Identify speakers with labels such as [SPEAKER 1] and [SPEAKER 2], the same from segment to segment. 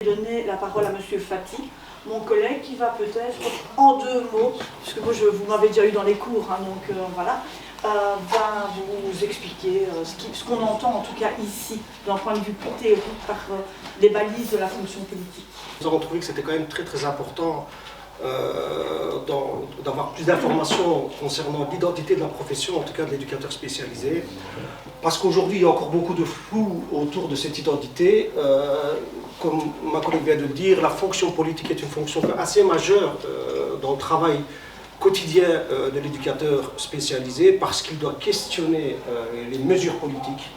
[SPEAKER 1] Donner la parole à Monsieur Fati, mon collègue, qui va peut-être, en 2 mots, parce que moi vous m'avez déjà eu dans les cours, hein, donc voilà, va vous expliquer ce qu'on entend en tout cas ici, d'un point de vue plus théorique, par les balises de la fonction politique.
[SPEAKER 2] Nous avons trouvé que c'était quand même très très important d'avoir plus d'informations concernant l'identité de la profession, en tout cas de l'éducateur spécialisé, parce qu'aujourd'hui il y a encore beaucoup de flou autour de cette identité. Comme ma collègue vient de le dire, la fonction politique est une fonction assez majeure dans le travail quotidien de l'éducateur spécialisé, parce qu'il doit questionner les mesures politiques,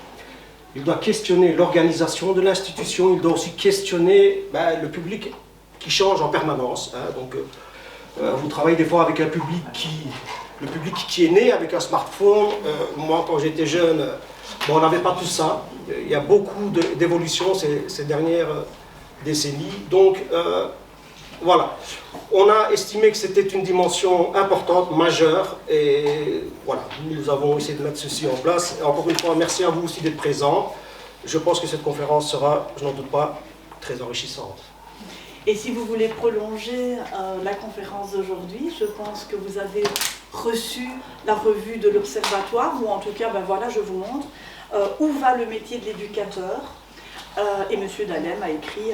[SPEAKER 2] il doit questionner l'organisation de l'institution, il doit aussi questionner le public qui change en permanence. Hein. Donc, vous travaillez des fois avec un public qui est né avec un smartphone. Moi, quand j'étais jeune, on n'avait pas tout ça. Il y a beaucoup d'évolutions ces dernières décennies. Donc, voilà. On a estimé que c'était une dimension importante, majeure, et voilà, nous avons essayé de mettre ceci en place. Et encore une fois, merci à vous aussi d'être présents. Je pense que cette conférence sera, je n'en doute pas, très enrichissante.
[SPEAKER 1] Et si vous voulez prolonger la conférence d'aujourd'hui, je pense que vous avez reçu la revue de l'Observatoire, ou en tout cas, voilà, je vous montre, où va le métier de l'éducateur. Et M. Dalem a écrit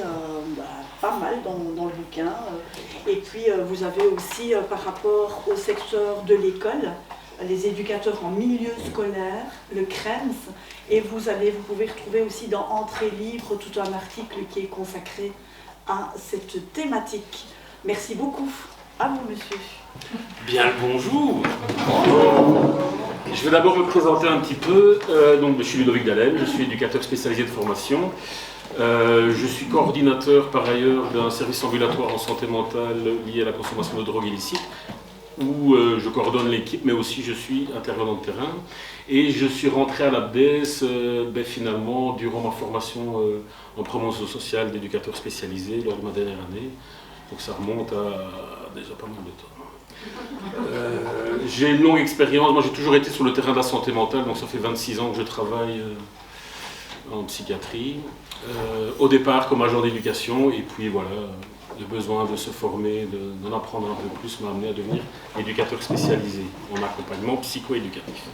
[SPEAKER 1] pas mal dans le bouquin. Et puis vous avez aussi, par rapport au secteur de l'école, les éducateurs en milieu scolaire, le CREMS, et vous pouvez retrouver aussi dans Entrée libre tout un article qui est consacré à cette thématique. Merci beaucoup. À vous, monsieur.
[SPEAKER 3] Bien le bonjour. Je vais d'abord me présenter un petit peu. Donc, je suis Ludovic Dalem, je suis éducateur spécialisé de formation. Je suis coordinateur par ailleurs d'un service ambulatoire en santé mentale lié à la consommation de drogue illicite, où je coordonne l'équipe, mais aussi je suis intervenant de terrain. Et je suis rentré à l'ABDES finalement durant ma formation en promotion sociale d'éducateur spécialisé lors de ma dernière année. Donc ça remonte à déjà pas mal de temps. J'ai une longue expérience, moi j'ai toujours été sur le terrain de la santé mentale, donc ça fait 26 ans que je travaille en psychiatrie. Au départ comme agent d'éducation, et puis voilà, le besoin de se former, d'en apprendre un peu plus m'a amené à devenir éducateur spécialisé en accompagnement psycho-éducatif.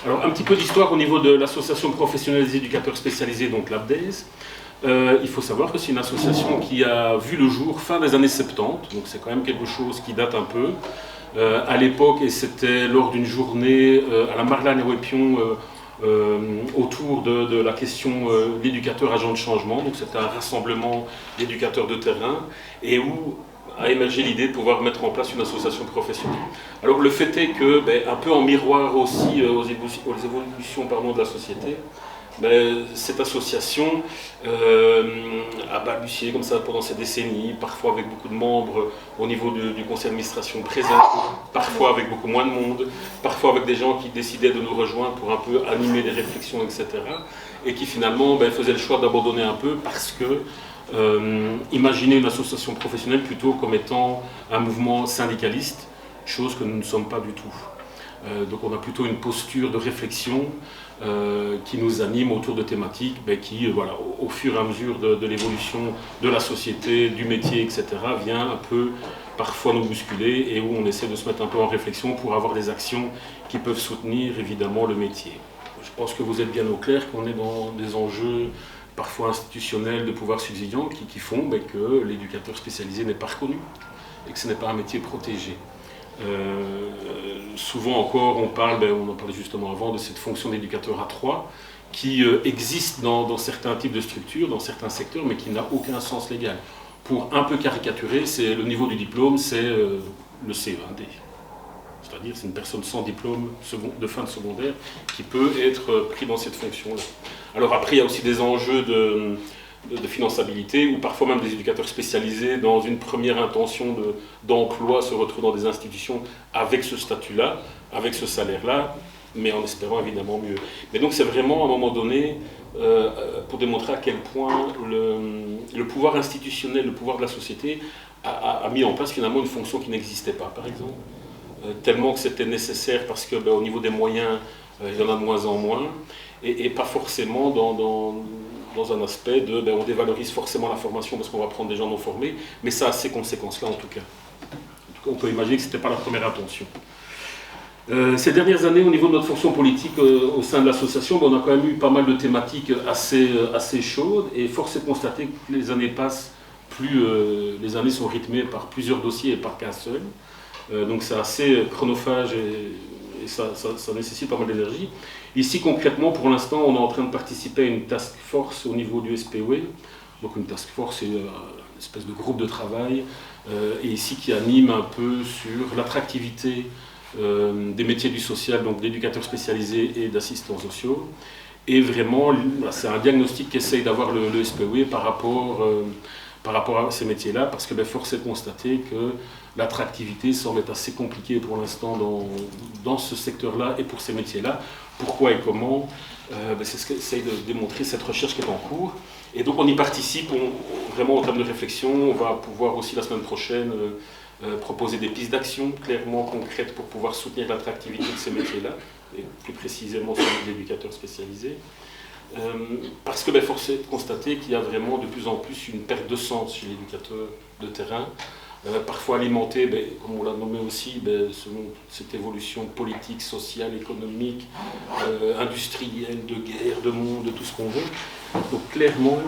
[SPEAKER 3] Alors un petit peu d'histoire au niveau de l'association professionnelle des éducateurs spécialisés, donc l'ABDES. Il faut savoir que c'est une association qui a vu le jour fin des années 70, donc c'est quand même quelque chose qui date un peu. À l'époque, et c'était lors d'une journée à la Marlagne à Wépion, autour de la question l'éducateur agent de changement, donc c'était un rassemblement d'éducateurs de terrain, et où a émergé l'idée de pouvoir mettre en place une association professionnelle. Alors le fait est que, un peu en miroir aussi aux évolutions de la société, cette association a balbutié comme ça pendant ces décennies, parfois avec beaucoup de membres au niveau du conseil d'administration présent, parfois avec beaucoup moins de monde, parfois avec des gens qui décidaient de nous rejoindre pour un peu animer des réflexions, etc. Et qui finalement faisaient le choix d'abandonner un peu parce que imaginer une association professionnelle plutôt comme étant un mouvement syndicaliste, chose que nous ne sommes pas du tout. Donc on a plutôt une posture de réflexion qui nous anime autour de thématiques qui, au fur et à mesure de l'évolution de la société, du métier, etc., vient un peu parfois nous bousculer et où on essaie de se mettre un peu en réflexion pour avoir des actions qui peuvent soutenir évidemment le métier. Je pense que vous êtes bien au clair qu'on est dans des enjeux parfois institutionnels de pouvoir subsidiant qui font que l'éducateur spécialisé n'est pas reconnu et que ce n'est pas un métier protégé. Souvent encore on parle, on en parlait justement avant, de cette fonction d'éducateur à 3 qui existe dans certains types de structures, dans certains secteurs, mais qui n'a aucun sens légal. Pour un peu caricaturer, c'est le niveau du diplôme, c'est le CE1D. C'est-à-dire c'est une personne sans diplôme de fin de secondaire qui peut être pris dans cette fonction-là. Alors après, il y a aussi des enjeux de finançabilité, ou parfois même des éducateurs spécialisés dans une première intention d'emploi se retrouvent dans des institutions avec ce statut-là, avec ce salaire-là, mais en espérant évidemment mieux. Mais donc c'est vraiment à un moment donné pour démontrer à quel point le pouvoir institutionnel, le pouvoir de la société a mis en place finalement une fonction qui n'existait pas, par exemple. Tellement que c'était nécessaire parce que au niveau des moyens, il y en a de moins en moins, et pas forcément dans un aspect de on dévalorise forcément la formation parce qu'on va prendre des gens non formés, mais ça a ces conséquences-là en tout cas. On peut imaginer que ce n'était pas la première intention. Ces dernières années, au niveau de notre fonction politique au sein de l'association, on a quand même eu pas mal de thématiques assez chaudes, et force est de constater que les années passent, plus les années sont rythmées par plusieurs dossiers et par qu'un seul. Donc c'est assez chronophage et ça nécessite pas mal d'énergie. Ici concrètement, pour l'instant, on est en train de participer à une task force au niveau du SPOE. Donc une task force, c'est une espèce de groupe de travail, et ici qui anime un peu sur l'attractivité des métiers du social, donc d'éducateurs spécialisés et d'assistants sociaux. Et vraiment, c'est un diagnostic qu'essaye d'avoir le SPOE par rapport à ces métiers-là, parce que force est de constater que l'attractivité semble être assez compliquée pour l'instant dans ce secteur-là et pour ces métiers-là. Pourquoi et comment c'est ce qu'essaye de démontrer cette recherche qui est en cours. Et donc on y participe, vraiment en termes de réflexion. On va pouvoir aussi la semaine prochaine proposer des pistes d'action clairement concrètes pour pouvoir soutenir l'attractivité de ces métiers-là, et plus précisément celui d'éducateurs spécialisés. Parce que force est de constater qu'il y a vraiment de plus en plus une perte de sens chez l'éducateur de terrain, parfois alimentée, comme on l'a nommé aussi, selon cette évolution politique, sociale, économique, industrielle, de guerre, de monde, de tout ce qu'on veut. Donc clairement,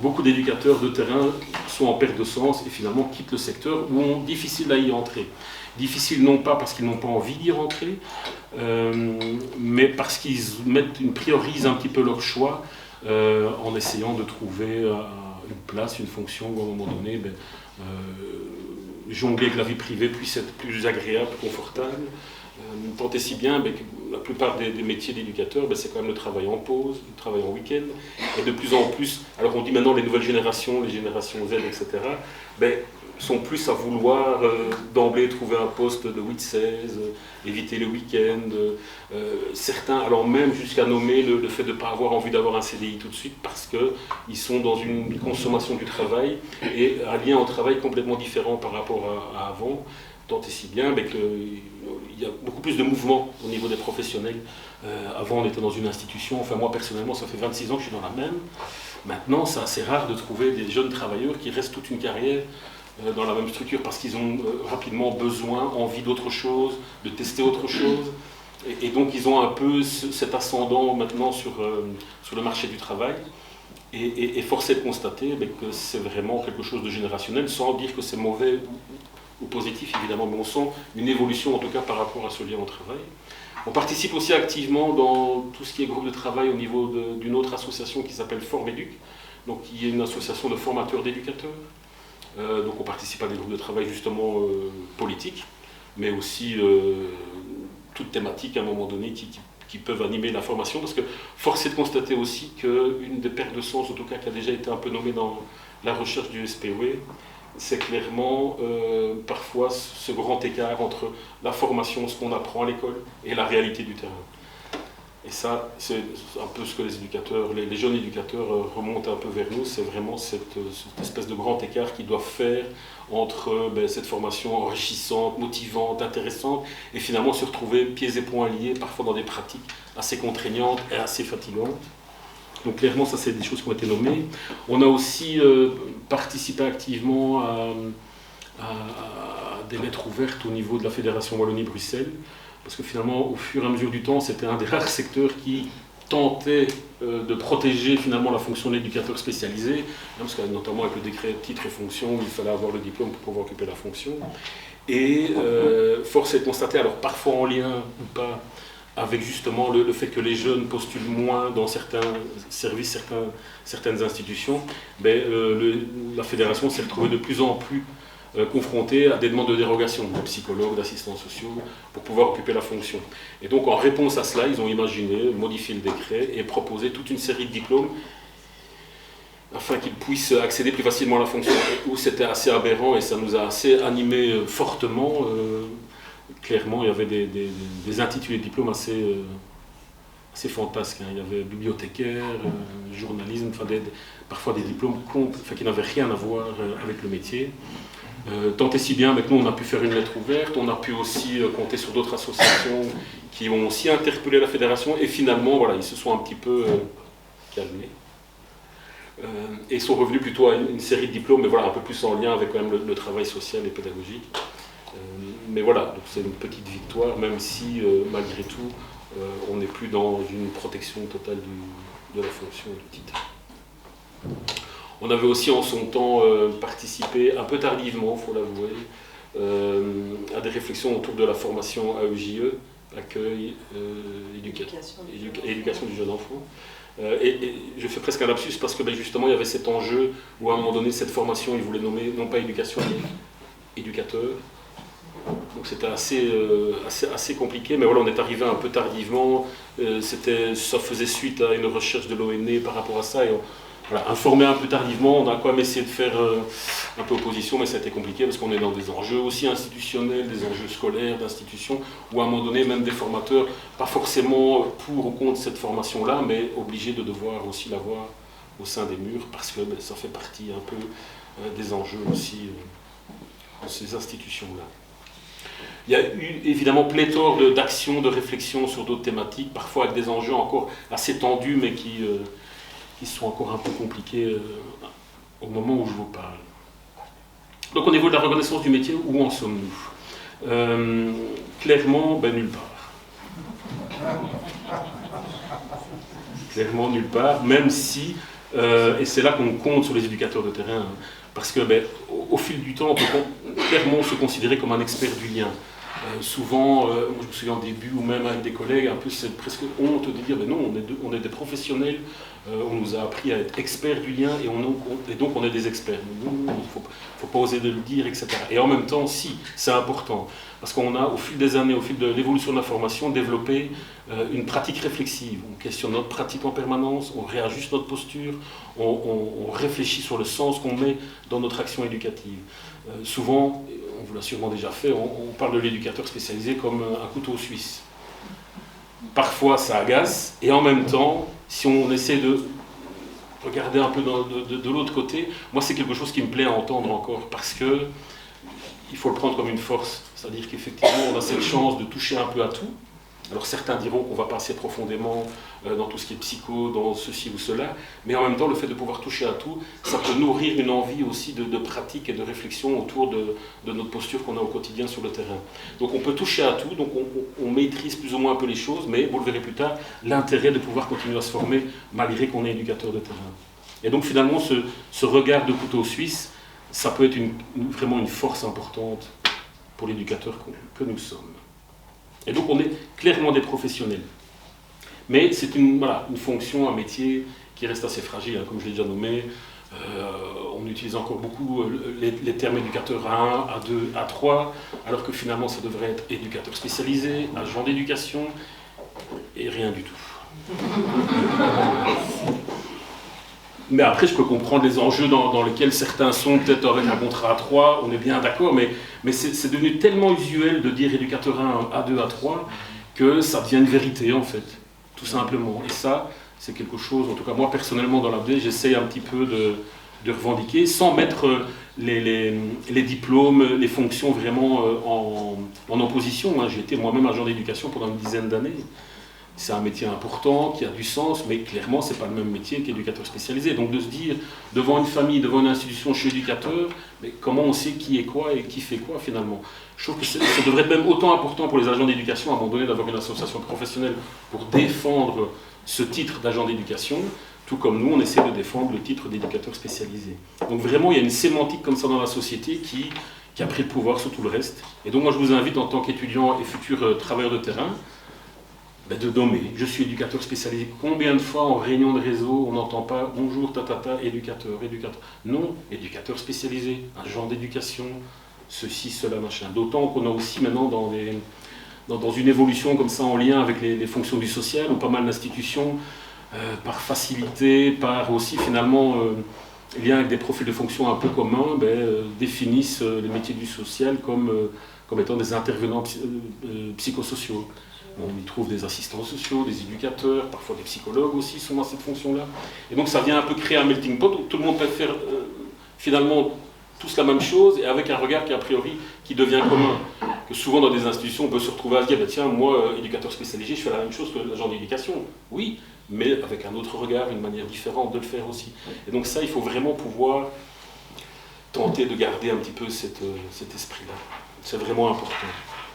[SPEAKER 3] beaucoup d'éducateurs de terrain sont en perte de sens et finalement quittent le secteur ou ont difficile à y entrer. Difficile non pas parce qu'ils n'ont pas envie d'y rentrer, mais parce qu'ils priorisent un petit peu leur choix en essayant de trouver une place, une fonction où à un moment donné, jongler avec la vie privée puisse être plus agréable, plus confortable. Tant et si bien que la plupart des métiers d'éducateur, c'est quand même le travail en pause, le travail en week-end, et de plus en plus, alors on dit maintenant les nouvelles générations, les générations Z, etc., sont plus à vouloir d'emblée trouver un poste de 8-16, éviter le week-end, certains allant même jusqu'à nommer le fait de ne pas avoir envie d'avoir un CDI tout de suite parce qu'ils sont dans une consommation du travail et un lien au travail complètement différent par rapport à avant, tant et si bien qu'il y a beaucoup plus de mouvement au niveau des professionnels. Avant on était dans une institution, enfin moi personnellement ça fait 26 ans que je suis dans la même. Maintenant c'est assez rare de trouver des jeunes travailleurs qui restent toute une carrière dans la même structure parce qu'ils ont rapidement besoin, envie d'autre chose, de tester autre chose. Et donc ils ont un peu cet ascendant maintenant sur le marché du travail. Et force est de constater que c'est vraiment quelque chose de générationnel, sans dire que c'est mauvais ou positif évidemment, mais on sent une évolution en tout cas par rapport à ce lien au travail. On participe aussi activement dans tout ce qui est groupe de travail au niveau d'une autre association qui s'appelle Formeduc, donc qui est une association de formateurs d'éducateurs. Donc on participe à des groupes de travail justement politiques, mais aussi toutes thématiques à un moment donné qui peuvent animer la formation, parce que force est de constater aussi qu'une des pertes de sens, en tout cas qui a déjà été un peu nommée dans la recherche du SPOE, c'est clairement parfois ce grand écart entre la formation, ce qu'on apprend à l'école, et la réalité du terrain. Et ça, c'est un peu ce que les éducateurs, les jeunes éducateurs remontent un peu vers nous, c'est vraiment cette espèce de grand écart qu'ils doivent faire entre cette formation enrichissante, motivante, intéressante, et finalement se retrouver pieds et poings liés, parfois dans des pratiques assez contraignantes et assez fatigantes. Donc clairement, ça c'est des choses qui ont été nommées. On a aussi participé activement à des lettres ouvertes au niveau de la Fédération Wallonie-Bruxelles, parce que finalement, au fur et à mesure du temps, c'était un des rares secteurs qui tentait de protéger finalement la fonction d'éducateur spécialisé, parce que notamment avec le décret titre et fonction, il fallait avoir le diplôme pour pouvoir occuper la fonction. Et force est de constater, alors parfois en lien ou pas, avec justement le fait que les jeunes postulent moins dans certains services, certaines institutions, la fédération s'est retrouvée de plus en plus confrontés à des demandes de dérogation de psychologues, d'assistants sociaux pour pouvoir occuper la fonction. Et donc en réponse à cela, ils ont imaginé modifier le décret et proposer toute une série de diplômes afin qu'ils puissent accéder plus facilement à la fonction. Où c'était assez aberrant et ça nous a assez animés fortement. Clairement, il y avait des intitulés de diplômes assez fantasques. Il y avait bibliothécaire, journalisme, parfois des diplômes qui n'avaient rien à voir avec le métier. Tant et si bien, avec nous, on a pu faire une lettre ouverte, on a pu aussi compter sur d'autres associations qui ont aussi interpellé la fédération, et finalement, voilà, ils se sont un petit peu calmés. et sont revenus plutôt à une série de diplômes, mais voilà, un peu plus en lien avec quand même le travail social et pédagogique. Mais voilà, donc c'est une petite victoire, même si malgré tout, on n'est plus dans une protection totale de la fonction et du titre. On avait aussi en son temps participé, un peu tardivement, il faut l'avouer, à des réflexions autour de la formation AEJE, accueil, éducation du jeune enfant. Et je fais presque un lapsus parce que justement il y avait cet enjeu où à un moment donné cette formation ils voulaient nommer non pas éducation mais éducateur. Donc c'était assez compliqué, mais voilà, on est arrivé un peu tardivement, ça faisait suite à une recherche de l'ONE par rapport à ça, et voilà, informé un peu tardivement, on a quand même essayé de faire un peu opposition, mais ça a été compliqué parce qu'on est dans des enjeux aussi institutionnels, des enjeux scolaires, d'institutions, où à un moment donné, même des formateurs, pas forcément pour ou contre cette formation-là, mais obligés de devoir aussi l'avoir au sein des murs, parce que ça fait partie un peu des enjeux aussi de ces institutions-là. Il y a eu évidemment pléthore d'actions, de réflexions sur d'autres thématiques, parfois avec des enjeux encore assez tendus, mais qui sont encore un peu compliqués au moment où je vous parle. Donc au niveau de la reconnaissance du métier, où en sommes-nous? Clairement, nulle part. Clairement nulle part, même si, et c'est là qu'on compte sur les éducateurs de terrain, parce que au fil du temps, on peut clairement se considérer comme un expert du lien. Souvent, moi je me souviens au début, ou même avec des collègues, un peu c'est presque honte de dire, non, on est des professionnels, on nous a appris à être experts du lien, et donc on est des experts. Il ne faut pas oser de le dire, etc. Et en même temps, si, c'est important, parce qu'on a, au fil des années, au fil de l'évolution de la formation, développé une pratique réflexive. On questionne notre pratique en permanence, on réajuste notre posture, on réfléchit sur le sens qu'on met dans notre action éducative. Souvent, on vous l'a sûrement déjà fait, on parle de l'éducateur spécialisé comme un couteau suisse. Parfois ça agace, et en même temps, si on essaie de regarder un peu de l'autre côté, moi c'est quelque chose qui me plaît à entendre encore, parce que il faut le prendre comme une force, c'est-à-dire qu'effectivement on a cette chance de toucher un peu à tout. Alors certains diront qu'on va pas assez profondément dans tout ce qui est psycho, dans ceci ou cela, mais en même temps le fait de pouvoir toucher à tout, ça peut nourrir une envie aussi de pratique et de réflexion autour de notre posture qu'on a au quotidien sur le terrain. Donc on peut toucher à tout, donc on maîtrise plus ou moins un peu les choses, mais vous le verrez plus tard, l'intérêt de pouvoir continuer à se former malgré qu'on est éducateur de terrain. Et donc finalement ce regard de couteau suisse, ça peut être vraiment une force importante pour l'éducateur que nous sommes. Et donc on est clairement des professionnels. Mais c'est une fonction, un métier qui reste assez fragile, hein, comme je l'ai déjà nommé. On utilise encore beaucoup les termes éducateur A1, A2, A3, alors que finalement ça devrait être éducateur spécialisé, agent d'éducation, et rien du tout. Mais après, je peux comprendre les enjeux dans lesquels certains sont, peut-être avec un contrat A3, on est bien d'accord, mais c'est devenu tellement usuel de dire éducateur A1, A2, A3, que ça devient une vérité, en fait, tout simplement. Et ça, c'est quelque chose, en tout cas moi, personnellement, dans l'ABD, j'essaye un petit peu de revendiquer, sans mettre les diplômes, les fonctions vraiment en opposition. Hein. J'ai été moi-même agent d'éducation pendant une dizaine d'années. C'est un métier important, qui a du sens, mais clairement, ce n'est pas le même métier qu'éducateur spécialisé. Donc de se dire, devant une famille, devant une institution, je suis éducateur, mais comment on sait qui est quoi et qui fait quoi finalement? Je trouve que ça devrait être même autant important pour les agents d'éducation, à un moment donné, d'avoir une association professionnelle pour défendre ce titre d'agent d'éducation, tout comme nous, on essaie de défendre le titre d'éducateur spécialisé. Donc vraiment, il y a une sémantique comme ça dans la société qui a pris le pouvoir sur tout le reste. Et donc moi, je vous invite, en tant qu'étudiant et futur travailleur de terrain, de nommer. Je suis éducateur spécialisé. Combien de fois en réunion de réseau on n'entend pas bonjour éducateur. Non, éducateur spécialisé, agent d'éducation, ceci, cela, machin. D'autant qu'on a aussi maintenant dans une évolution comme ça en lien avec les fonctions du social, ou pas mal d'institutions, par facilité, par aussi finalement lien avec des profils de fonctions un peu communs, définissent les métiers du social comme étant des intervenants psychosociaux. On y trouve des assistants sociaux, des éducateurs, parfois des psychologues aussi sont dans cette fonction-là. Et donc ça vient un peu créer un melting pot où tout le monde peut faire finalement tous la même chose et avec un regard qui a priori qui devient commun. que souvent dans des institutions, on peut se retrouver à se dire, bah, tiens, moi, éducateur spécialisé, je fais la même chose que l'agent d'éducation. Oui, mais avec un autre regard, une manière différente de le faire aussi. Et donc ça, il faut vraiment pouvoir tenter de garder un petit peu cet esprit-là. C'est vraiment important.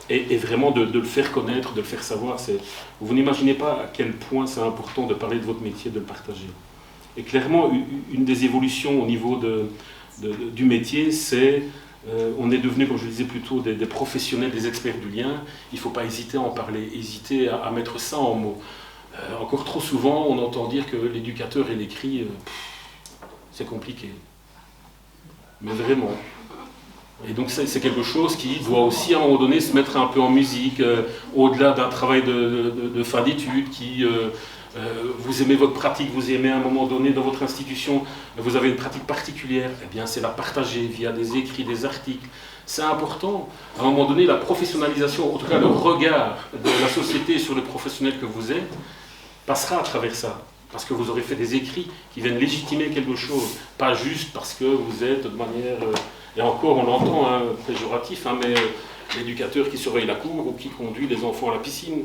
[SPEAKER 3] Et vraiment de le faire connaître, de le faire savoir. Vous n'imaginez pas à quel point c'est important de parler de votre métier, de le partager. Et clairement, une des évolutions au niveau du métier, c'est on est devenu, comme je le disais plus tôt, des professionnels, des experts du lien. Il ne faut pas hésiter à en parler, hésiter à mettre ça en mots. Encore trop souvent, on entend dire que l'éducateur et l'écrit, c'est compliqué. Mais vraiment. Et donc c'est quelque chose qui doit aussi à un moment donné se mettre un peu en musique, au-delà d'un travail de fin d'études, vous aimez votre pratique, vous aimez à un moment donné dans votre institution, vous avez une pratique particulière, eh bien c'est la partager via des écrits, des articles. C'est important. À un moment donné, la professionnalisation, en tout cas le regard de la société sur le professionnel que vous êtes, passera à travers ça. Parce que vous aurez fait des écrits qui viennent légitimer quelque chose, pas juste parce que vous êtes de manière... Et encore, on l'entend, hein, péjoratif, hein, mais l'éducateur qui surveille la cour ou qui conduit les enfants à la piscine,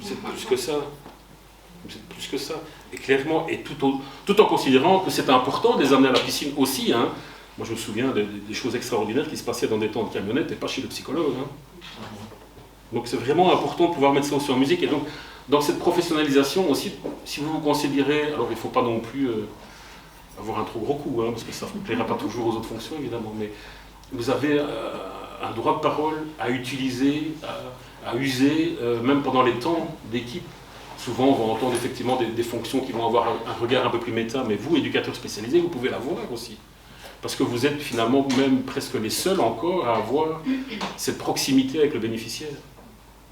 [SPEAKER 3] c'est plus que ça. C'est plus que ça. Et clairement, et tout en considérant que c'est important de les amener à la piscine aussi. Hein. Moi, je me souviens des choses extraordinaires qui se passaient dans des temps de camionnette et pas chez le psychologue. Hein. Donc c'est vraiment important de pouvoir mettre ça aussi en musique. Et donc, dans cette professionnalisation aussi, si vous vous considérez, alors il ne faut pas non plus avoir un trop gros coup, hein, parce que ça ne plaira pas toujours aux autres fonctions évidemment, mais vous avez un droit de parole à utiliser, à user, même pendant les temps d'équipe. Souvent on va entendre effectivement des fonctions qui vont avoir un regard un peu plus méta, mais vous, éducateur spécialisé, vous pouvez l'avoir aussi. Parce que vous êtes finalement même presque les seuls encore à avoir cette proximité avec le bénéficiaire.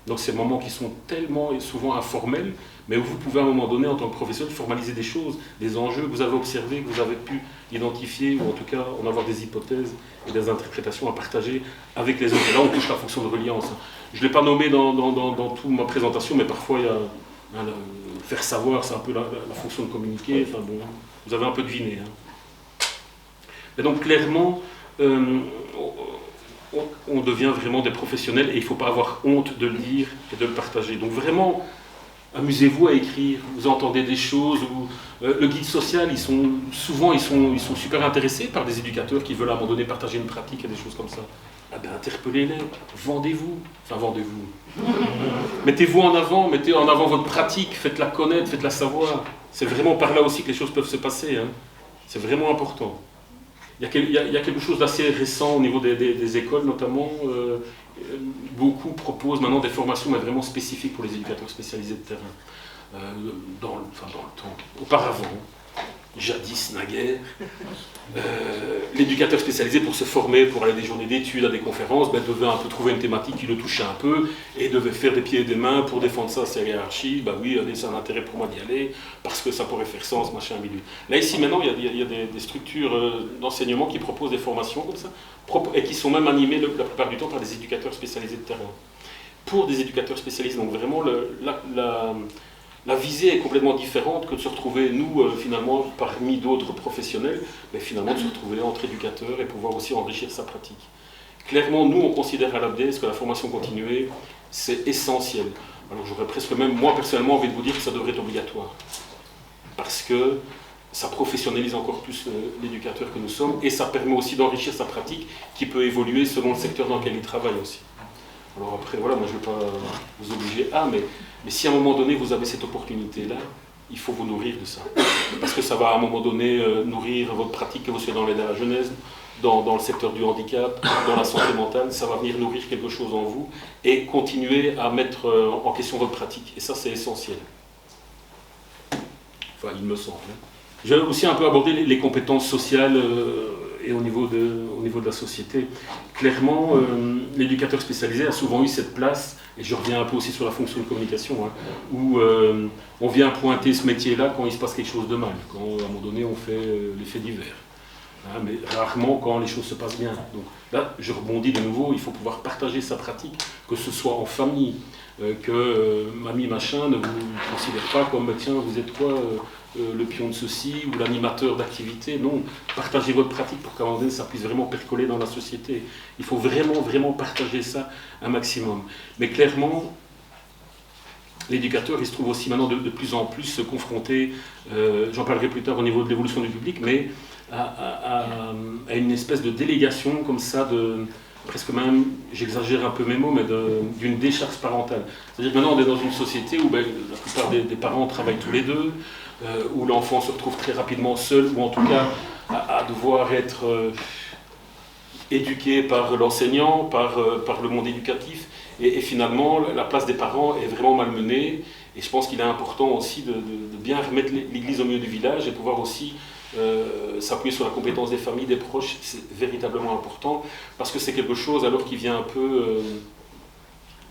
[SPEAKER 3] Donc ces moments qui sont tellement et souvent informels, mais où vous pouvez à un moment donné, en tant que professionnel, formaliser des choses, des enjeux que vous avez observés, que vous avez pu identifier, ou en tout cas en avoir des hypothèses et des interprétations à partager avec les autres. Et là, on touche la fonction de reliance. Je ne l'ai pas nommé dans toute ma présentation, mais parfois, il y a faire savoir, c'est un peu la fonction de communiquer. Enfin, bon, vous avez un peu deviné. Hein. Et donc, clairement, on devient vraiment des professionnels et il ne faut pas avoir honte de le dire et de le partager. Donc vraiment, amusez-vous à écrire, vous entendez des choses, le guide social, ils sont super intéressés par des éducateurs qui veulent à un moment donné partager une pratique et des choses comme ça. Ah ben interpellez-les, vendez-vous. Mettez-vous en avant, mettez en avant votre pratique, faites-la connaître, faites-la savoir. C'est vraiment par là aussi que les choses peuvent se passer. Hein. C'est vraiment important. Il y a quelque chose d'assez récent au niveau des écoles, notamment. Beaucoup proposent maintenant des formations mais vraiment spécifiques pour les éducateurs spécialisés de terrain. Dans le temps. Auparavant, jadis, naguère, l'éducateur spécialisé pour se former, pour aller à des journées d'études, à des conférences, devait un peu trouver une thématique qui le touchait un peu et devait faire des pieds et des mains pour défendre ça à sa hiérarchie. Oui, allez, c'est un intérêt pour moi d'y aller parce que ça pourrait faire sens, machin, bidule. Là, ici, maintenant, il y a des structures d'enseignement qui proposent des formations comme ça et qui sont même animées la plupart du temps par des éducateurs spécialisés de terrain. Pour des éducateurs spécialisés, donc vraiment la visée est complètement différente que de se retrouver, nous, finalement, parmi d'autres professionnels, mais finalement de se retrouver entre éducateurs et pouvoir aussi enrichir sa pratique. Clairement, nous, on considère à l'ABDES que la formation continuée, c'est essentiel. Alors j'aurais presque même, moi personnellement, envie de vous dire que ça devrait être obligatoire. Parce que ça professionnalise encore plus l'éducateur que nous sommes, et ça permet aussi d'enrichir sa pratique, qui peut évoluer selon le secteur dans lequel il travaille aussi. Alors après, voilà, moi je ne vais pas vous obliger à, mais si à un moment donné vous avez cette opportunité-là, il faut vous nourrir de ça. Parce que ça va à un moment donné nourrir votre pratique, que vous soyez dans l'aide à la jeunesse, dans le secteur du handicap, dans la santé mentale, ça va venir nourrir quelque chose en vous et continuer à mettre en question votre pratique. Et ça, c'est essentiel. Enfin, il me semble. Je vais aussi un peu aborder les compétences sociales et au niveau de la société. Clairement, l'éducateur spécialisé a souvent eu cette place, et je reviens un peu aussi sur la fonction de communication, hein, où on vient pointer ce métier-là quand il se passe quelque chose de mal, quand à un moment donné on fait les faits divers. hein, mais rarement quand les choses se passent bien. Donc là, je rebondis de nouveau, il faut pouvoir partager sa pratique, que ce soit en famille, que mamie machin ne vous considère pas comme tiens, vous êtes quoi le pion de ceci ou l'animateur d'activité. Non, partagez votre pratique pour qu'à un moment donné ça puisse vraiment percoler dans la société. Il faut vraiment partager ça un maximum. Mais clairement, l'éducateur, il se trouve aussi maintenant de plus en plus confronté, j'en parlerai plus tard au niveau de l'évolution du public, mais à une espèce de délégation comme ça, presque même, j'exagère un peu mes mots, mais d'une décharge parentale. C'est-à-dire que maintenant on est dans une société où la plupart des parents travaillent tous les deux, où l'enfant se retrouve très rapidement seul, ou en tout cas à devoir être éduqué par l'enseignant, par le monde éducatif, et finalement la place des parents est vraiment malmenée, et je pense qu'il est important aussi de bien remettre l'église au milieu du village et pouvoir aussi s'appuyer sur la compétence des familles, des proches. C'est véritablement important, parce que c'est quelque chose alors qui vient un peu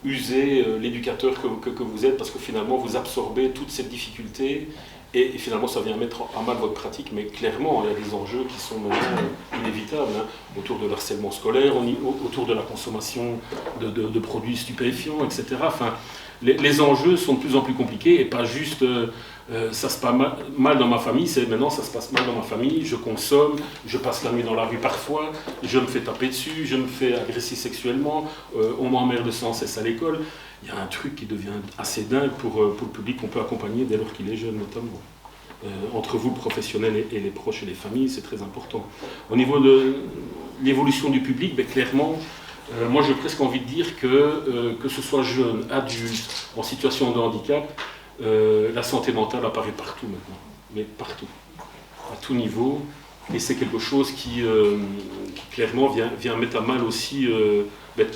[SPEAKER 3] user l'éducateur que vous êtes, parce que finalement vous absorbez toute cette difficulté, et finalement ça vient mettre à mal votre pratique. Mais clairement il y a des enjeux qui sont maintenant inévitables, hein, autour de l'harcèlement scolaire, autour de la consommation de produits stupéfiants, etc. Enfin, les enjeux sont de plus en plus compliqués, et pas juste ça se passe mal dans ma famille, c'est maintenant ça se passe mal dans ma famille, je consomme, je passe la nuit dans la rue parfois, je me fais taper dessus, je me fais agresser sexuellement, on m'emmerde sans cesse à l'école. Il y a un truc qui devient assez dingue pour le public qu'on peut accompagner dès lors qu'il est jeune notamment. Entre vous, le professionnel, et les proches et les familles, c'est très important. Au niveau de l'évolution du public, clairement, moi j'ai presque envie de dire que ce soit jeune, adulte, en situation de handicap, la santé mentale apparaît partout maintenant, mais partout, à tout niveau, et c'est quelque chose qui clairement vient mettre à mal aussi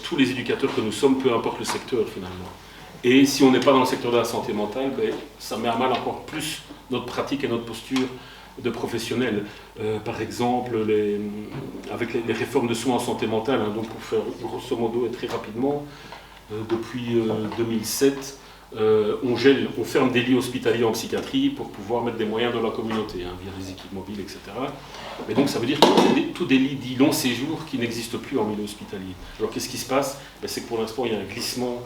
[SPEAKER 3] tous les éducateurs que nous sommes, peu importe le secteur finalement. Et si on n'est pas dans le secteur de la santé mentale, ça met à mal encore plus notre pratique et notre posture de professionnels. Par exemple, avec les réformes de soins en santé mentale, hein, donc pour faire grosso modo et très rapidement, depuis 2007, on ferme des lits hospitaliers en psychiatrie pour pouvoir mettre des moyens dans la communauté, hein, via des équipes mobiles, etc. Mais donc ça veut dire que tous des lits dits long séjour qui n'existent plus en milieu hospitalier. Alors qu'est-ce qui se passe? C'est que pour l'instant il y a un glissement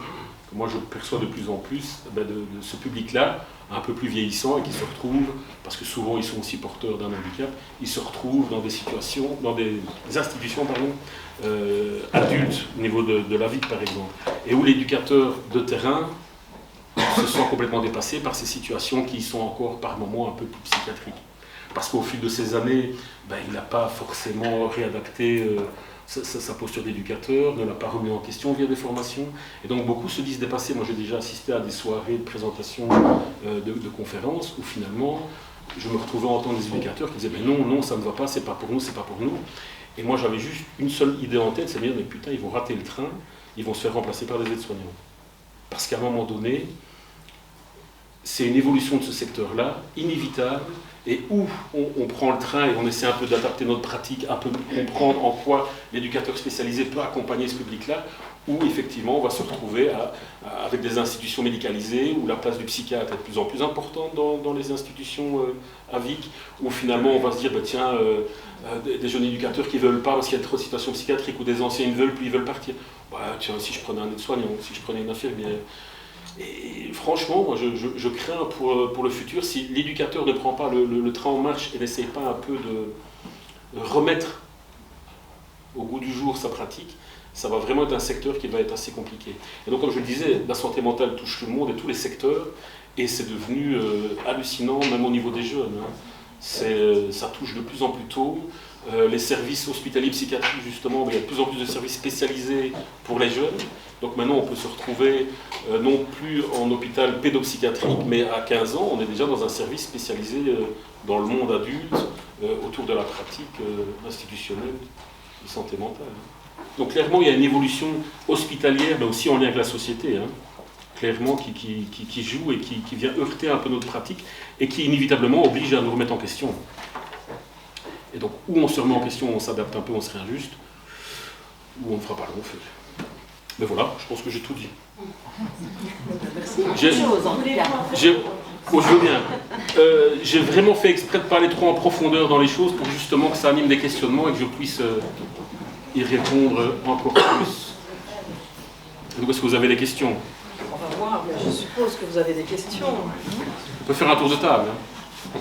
[SPEAKER 3] que moi je perçois de plus en plus de ce public-là, un peu plus vieillissant, et qui se retrouve, parce que souvent ils sont aussi porteurs d'un handicap, ils se retrouvent dans des situations, dans des institutions adultes, au niveau de la vie par exemple, et où l'éducateur de terrain se sent complètement dépassé par ces situations qui sont encore par moments un peu plus psychiatriques. Parce qu'au fil de ces années, il n'a pas forcément réadapté sa posture d'éducateur, ne l'a pas remis en question via des formations. Et donc beaucoup se disent dépassés. Moi j'ai déjà assisté à des soirées de présentation de conférences où finalement je me retrouvais à entendre des éducateurs qui disaient non, ça ne va pas, c'est pas pour nous, c'est pas pour nous. Et moi j'avais juste une seule idée en tête, c'est de dire mais putain, ils vont rater le train, ils vont se faire remplacer par des aides-soignants. Parce qu'à un moment donné, c'est une évolution de ce secteur-là, inévitable, et où on prend le train et on essaie un peu d'adapter notre pratique, un peu comprendre en quoi l'éducateur spécialisé peut accompagner ce public-là, où effectivement on va se retrouver avec des institutions médicalisées, où la place du psychiatre est de plus en plus importante dans les institutions AVIC, où finalement on va se dire, tiens, des jeunes éducateurs qui ne veulent pas parce qu'il y a trop de situations psychiatriques, ou des anciens ne veulent plus, ils veulent partir. Tiens, si je prenais un aide-soignant, si je prenais une infirmière. Et franchement, moi je crains pour le futur, si l'éducateur ne prend pas le train en marche et n'essaye pas un peu de remettre au goût du jour sa pratique, ça va vraiment être un secteur qui va être assez compliqué. Et donc comme je le disais, la santé mentale touche tout le monde et tous les secteurs, et c'est devenu hallucinant même au niveau des jeunes. Hein. Ça touche de plus en plus tôt. Les services hospitaliers psychiatriques, justement, il y a de plus en plus de services spécialisés pour les jeunes. Donc maintenant, on peut se retrouver non plus en hôpital pédopsychiatrique, mais à 15 ans, on est déjà dans un service spécialisé dans le monde adulte, autour de la pratique institutionnelle de santé mentale. Donc clairement, il y a une évolution hospitalière, mais aussi en lien avec la société, hein, clairement, qui joue et qui vient heurter un peu notre pratique, et qui inévitablement oblige à nous remettre en question. Et donc, où on se remet en question, on s'adapte un peu, on se réajuste, ou on ne fera pas long feu. Mais voilà, je pense que j'ai tout dit.
[SPEAKER 4] Merci.
[SPEAKER 3] Bon, je veux bien. J'ai vraiment fait exprès de parler trop en profondeur dans les choses pour justement que ça anime des questionnements et que je puisse y répondre encore plus. Donc, est-ce que vous avez des questions?
[SPEAKER 4] On va voir, mais je suppose que vous avez des questions.
[SPEAKER 3] On peut faire un tour de table. Hein.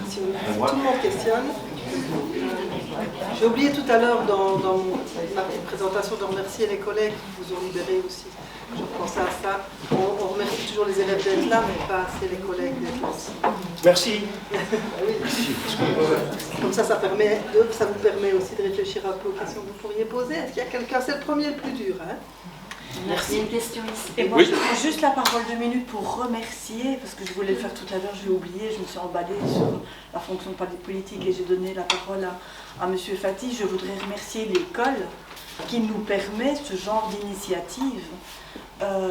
[SPEAKER 4] Si tout le monde questionne. J'ai oublié tout à l'heure dans ma petite présentation de remercier les collègues qui vous ont libéré aussi. Je pensais à ça. On remercie toujours les élèves d'être là, mais pas assez les collègues d'être là aussi.
[SPEAKER 2] Merci.
[SPEAKER 4] Comme ça, ça vous permet aussi de réfléchir un peu aux questions que vous pourriez poser. Est-ce qu'il y a quelqu'un? C'est le premier le plus dur. Hein?
[SPEAKER 5] Merci. Une question ici.
[SPEAKER 1] Et moi,
[SPEAKER 3] Oui.
[SPEAKER 1] je prends juste la parole 2 minutes pour remercier, parce que je voulais le faire tout à l'heure, j'ai oublié, je me suis emballée sur la fonction politique et j'ai donné la parole à M. Fati. Je voudrais remercier l'école qui nous permet ce genre d'initiative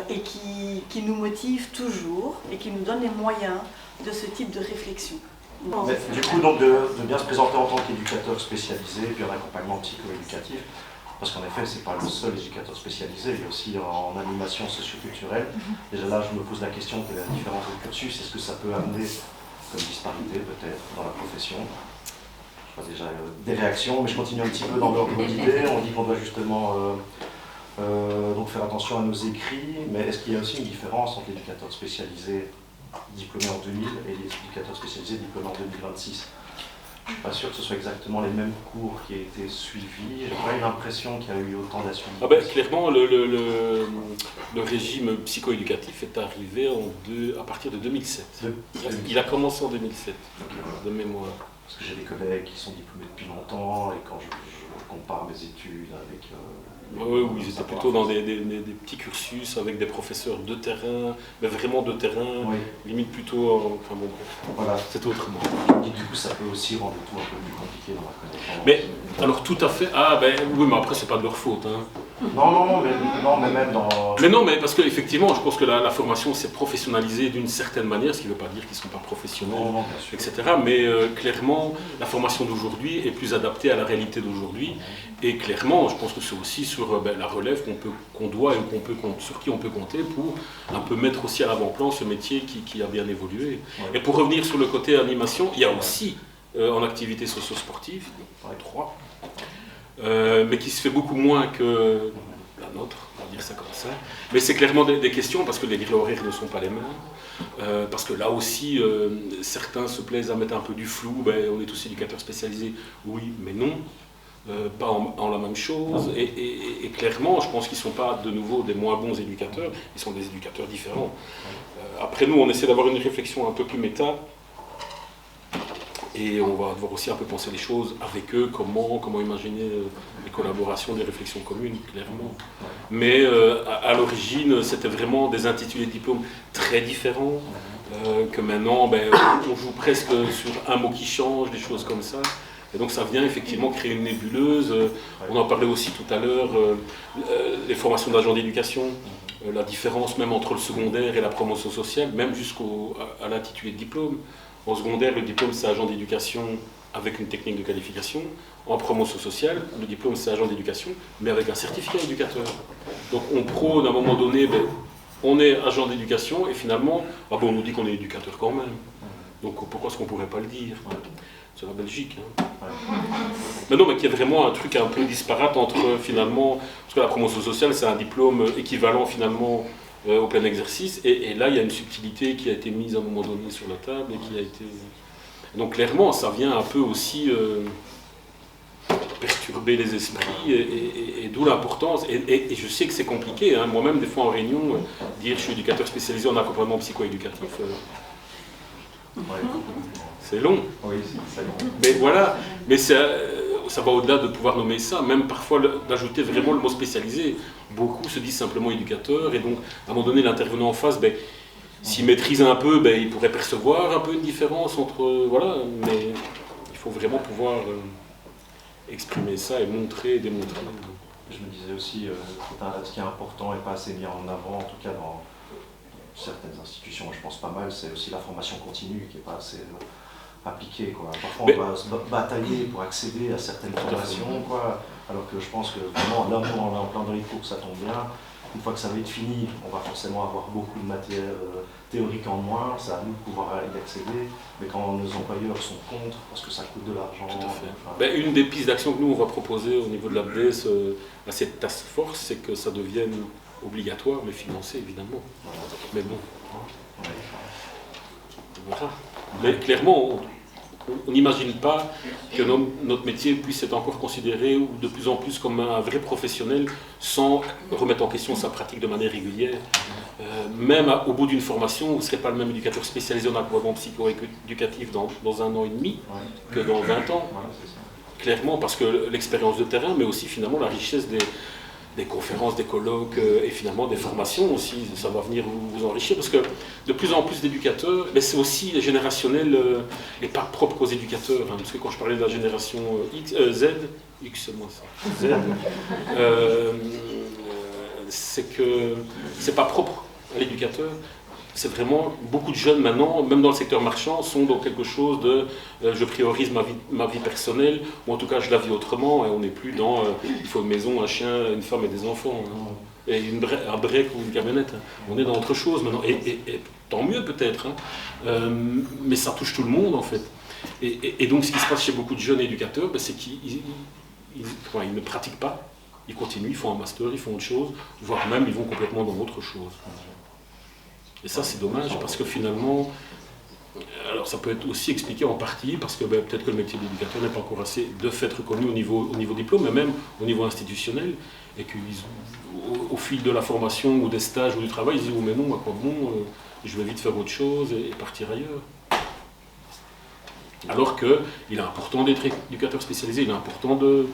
[SPEAKER 1] et qui nous motive toujours et qui nous donne les moyens de ce type de réflexion.
[SPEAKER 6] Mais, du coup, donc, de bien se présenter en tant qu'éducateur spécialisé, puis en accompagnement psycho-éducatif, parce qu'en effet, ce n'est pas le seul éducateur spécialisé, il y a aussi en animation socio-culturelle. Déjà là, je me pose la question de la différence de cursus, est-ce que ça peut amener comme disparité peut-être dans la profession? Je vois déjà des réactions, mais je continue un petit peu dans l'ordre d'idée. On dit qu'on doit justement donc faire attention à nos écrits, mais est-ce qu'il y a aussi une différence entre l'éducateur spécialisé diplômé en 2000 et les éducateurs spécialisés diplômés en 2026? Je ne suis pas sûr que ce soit exactement les mêmes cours qui aient été suivis. J'ai pas eu l'impression qu'il y a eu autant d'assumés.
[SPEAKER 3] Ah ben, clairement, le régime psycho-éducatif est arrivé à partir de 2007. Il a commencé en 2007, de mémoire.
[SPEAKER 6] Parce que j'ai des collègues qui sont diplômés depuis longtemps, et quand je compare mes études avec...
[SPEAKER 3] Oui, ils étaient plutôt dans des petits cursus avec des professeurs de terrain, mais vraiment de terrain,
[SPEAKER 6] oui.
[SPEAKER 3] Limite plutôt... Enfin bon,
[SPEAKER 6] voilà.
[SPEAKER 3] c'est autrement.
[SPEAKER 6] Et du coup, ça peut aussi rendre tout un peu plus compliqué dans la connaissance.
[SPEAKER 3] Mais, alors tout à fait... Ah ben oui, mais après, c'est pas de leur faute. Hein.
[SPEAKER 6] Non, mais même dans...
[SPEAKER 3] Mais non, mais parce qu'effectivement, je pense que la formation s'est professionnalisée d'une certaine manière, ce qui ne veut pas dire qu'ils ne sont pas professionnels,
[SPEAKER 6] Non, bien sûr.
[SPEAKER 3] etc. Mais clairement, la formation d'aujourd'hui est plus adaptée à la réalité d'aujourd'hui. Et clairement, je pense que c'est aussi sur la relève qu'on doit et sur qui on peut compter pour un peu mettre aussi à l'avant-plan ce métier qui a bien évolué.
[SPEAKER 6] Ouais.
[SPEAKER 3] Et pour revenir sur le côté animation, il y a aussi en activité socio-sportive, 3, mais qui se fait beaucoup moins que la nôtre, on va dire ça comme ça. Mais c'est clairement des questions parce que les grilles horaires ne sont pas les mêmes. Parce que là aussi, certains se plaisent à mettre un peu du flou. On est tous éducateurs spécialisés, oui, mais non. Pas en la même chose. Et clairement, je pense qu'ils ne sont pas de nouveau des moins bons éducateurs, ils sont des éducateurs différents. Après nous, on essaie d'avoir une réflexion un peu plus méta. Et on va devoir aussi un peu penser les choses avec eux, comment imaginer les collaborations, des réflexions communes, clairement. Mais à l'origine, c'était vraiment des intitulés de diplômes très différents, que maintenant, on joue presque sur un mot qui change, des choses comme ça. Et donc ça vient effectivement créer une nébuleuse. On en parlait aussi tout à l'heure, les formations d'agents d'éducation, la différence même entre le secondaire et la promotion sociale, même jusqu'à l'intitulé de diplôme. En secondaire, le diplôme, c'est agent d'éducation avec une technique de qualification. En promotion sociale, le diplôme, c'est agent d'éducation, mais avec un certificat éducateur. Donc on prône à un moment donné, on est agent d'éducation, et finalement, on nous dit qu'on est éducateur quand même. Donc pourquoi est-ce qu'on ne pourrait pas le dire? C'est la Belgique. Hein. Mais non, mais qu'il y a vraiment un truc un peu disparate entre finalement... Parce que la promotion sociale, c'est un diplôme équivalent finalement au plein exercice, et là il y a une subtilité qui a été mise à un moment donné sur la table et qui a été... Donc clairement ça vient un peu aussi perturber les esprits et d'où l'importance, et je sais que c'est compliqué, hein. Moi-même des fois en réunion, dire je suis éducateur spécialisé en accompagnement psycho-éducatif, c'est long.
[SPEAKER 6] Oui, c'est long.
[SPEAKER 3] Mais voilà, mais ça va au-delà de pouvoir nommer ça, même parfois d'ajouter vraiment le mot spécialisé. Beaucoup se disent simplement éducateurs, et donc à un moment donné l'intervenant en face, s'il maîtrise un peu, il pourrait percevoir un peu une différence entre... voilà, mais il faut vraiment pouvoir exprimer ça et montrer et démontrer.
[SPEAKER 6] Je me disais aussi, ce qui est important et pas assez mis en avant, en tout cas dans certaines institutions, je pense pas mal, c'est aussi la formation continue qui n'est pas assez... appliqué, quoi. Parfois on va se batailler pour accéder à certaines formations, quoi, alors que je pense que vraiment là on est en plein dans les cours, ça tombe bien, une fois que ça va être fini, on va forcément avoir beaucoup de matière théorique en moins, c'est à nous de pouvoir y accéder, mais quand nos employeurs sont contre, parce que ça coûte de l'argent.
[SPEAKER 3] Tout à fait.
[SPEAKER 6] Enfin,
[SPEAKER 3] Une des pistes d'action que nous on va proposer au niveau de l'ABDS à cette task force, c'est que ça devienne obligatoire, mais financé évidemment. Mais bon, voilà. Mais clairement, on n'imagine pas que notre métier puisse être encore considéré ou de plus en plus comme un vrai professionnel sans remettre en question sa pratique de manière régulière. Même au bout d'une formation, vous ne serez pas le même éducateur spécialisé en accompagnement psycho-éducatif dans 1 an et demi que dans 20 ans. Clairement, parce que l'expérience de terrain, mais aussi finalement la richesse des conférences, des colloques et finalement des formations aussi, ça va venir vous enrichir parce que de plus en plus d'éducateurs, mais c'est aussi générationnel et pas propre aux éducateurs, hein, parce que quand je parlais de la génération Z, X c'est moi ça, Z, c'est que c'est pas propre à l'éducateur. C'est vraiment, beaucoup de jeunes maintenant, même dans le secteur marchand, sont dans quelque chose de je priorise ma vie personnelle, ou en tout cas je la vis autrement, et on n'est plus dans il faut une maison, un chien, une femme et des enfants, hein, et un break ou une camionnette. Hein. On est dans autre chose maintenant, et tant mieux peut-être, hein, mais ça touche tout le monde en fait. Et donc ce qui se passe chez beaucoup de jeunes éducateurs, c'est qu'ils ne pratiquent pas, ils continuent, ils font un master, ils font autre chose, voire même ils vont complètement dans autre chose. Et ça, c'est dommage, parce que finalement, alors ça peut être aussi expliqué en partie, parce que peut-être que le métier d'éducateur n'est pas encore assez de fait reconnu au niveau diplôme, mais même au niveau institutionnel, et qu'au fil de la formation, ou des stages, ou du travail, ils disent « Oh mais non, à quoi bon, je vais vite faire autre chose et partir ailleurs ». Alors qu'il est important d'être éducateur spécialisé, il est important de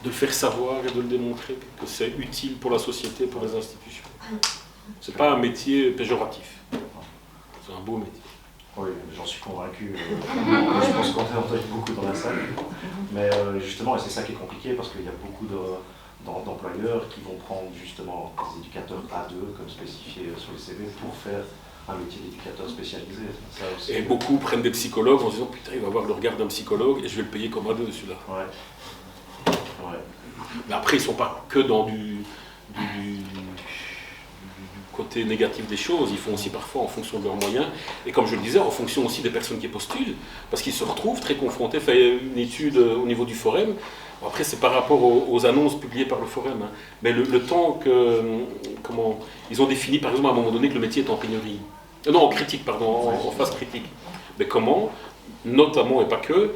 [SPEAKER 3] le faire savoir et de le démontrer, que c'est utile pour la société, pour les institutions. C'est pas un métier péjoratif. C'est un beau métier.
[SPEAKER 6] Oui, j'en suis convaincu. Je pense qu'on est entendu beaucoup dans la salle. Mais justement, et c'est ça qui est compliqué, parce qu'il y a beaucoup d'employeurs qui vont prendre justement des éducateurs A2, comme spécifié sur les CV, pour faire un métier d'éducateur spécialisé. Ça aussi.
[SPEAKER 3] Et beaucoup prennent des psychologues en se disant « Putain, il va avoir le regard d'un psychologue et je vais le payer comme A2 celui-là. »
[SPEAKER 6] Ouais.
[SPEAKER 3] Mais après, ils ne sont pas que dans du côté négatif des choses, ils font aussi parfois en fonction de leurs moyens, et comme je le disais, en fonction aussi des personnes qui postulent, parce qu'ils se retrouvent très confrontés, fait une étude au niveau du forum, bon, après c'est par rapport aux annonces publiées par le forum, hein. Mais le temps que, ils ont défini par exemple à un moment donné que le métier est en pénurie, non en critique, pardon, en phase critique, mais comment, notamment et pas que,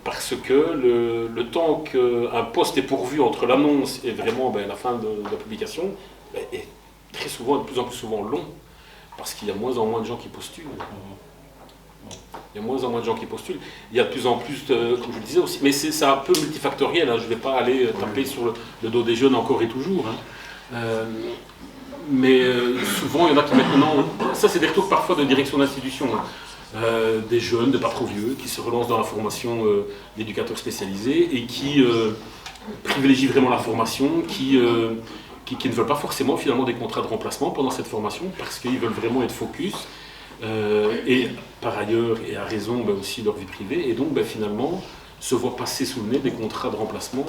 [SPEAKER 3] parce que le temps qu'un poste est pourvu entre l'annonce et vraiment la fin de la publication, est très souvent, de plus en plus souvent long, parce qu'il y a de moins en moins de gens qui postulent. Il y a de moins en moins de gens qui postulent. Il y a de plus en plus, comme je le disais aussi, mais c'est un peu multifactoriel, hein. Je ne vais pas aller taper sur le dos des jeunes encore et toujours. Hein. Mais souvent, il y en a qui maintenant, ça c'est des retours parfois de direction d'institution, hein. Des jeunes, des pas trop vieux, qui se relancent dans la formation d'éducateurs spécialisés et qui privilégient vraiment la formation, qui ne veulent pas forcément finalement des contrats de remplacement pendant cette formation parce qu'ils veulent vraiment être focus et par ailleurs et à raison aussi leur vie privée et donc finalement se voient passer sous le nez des contrats de remplacement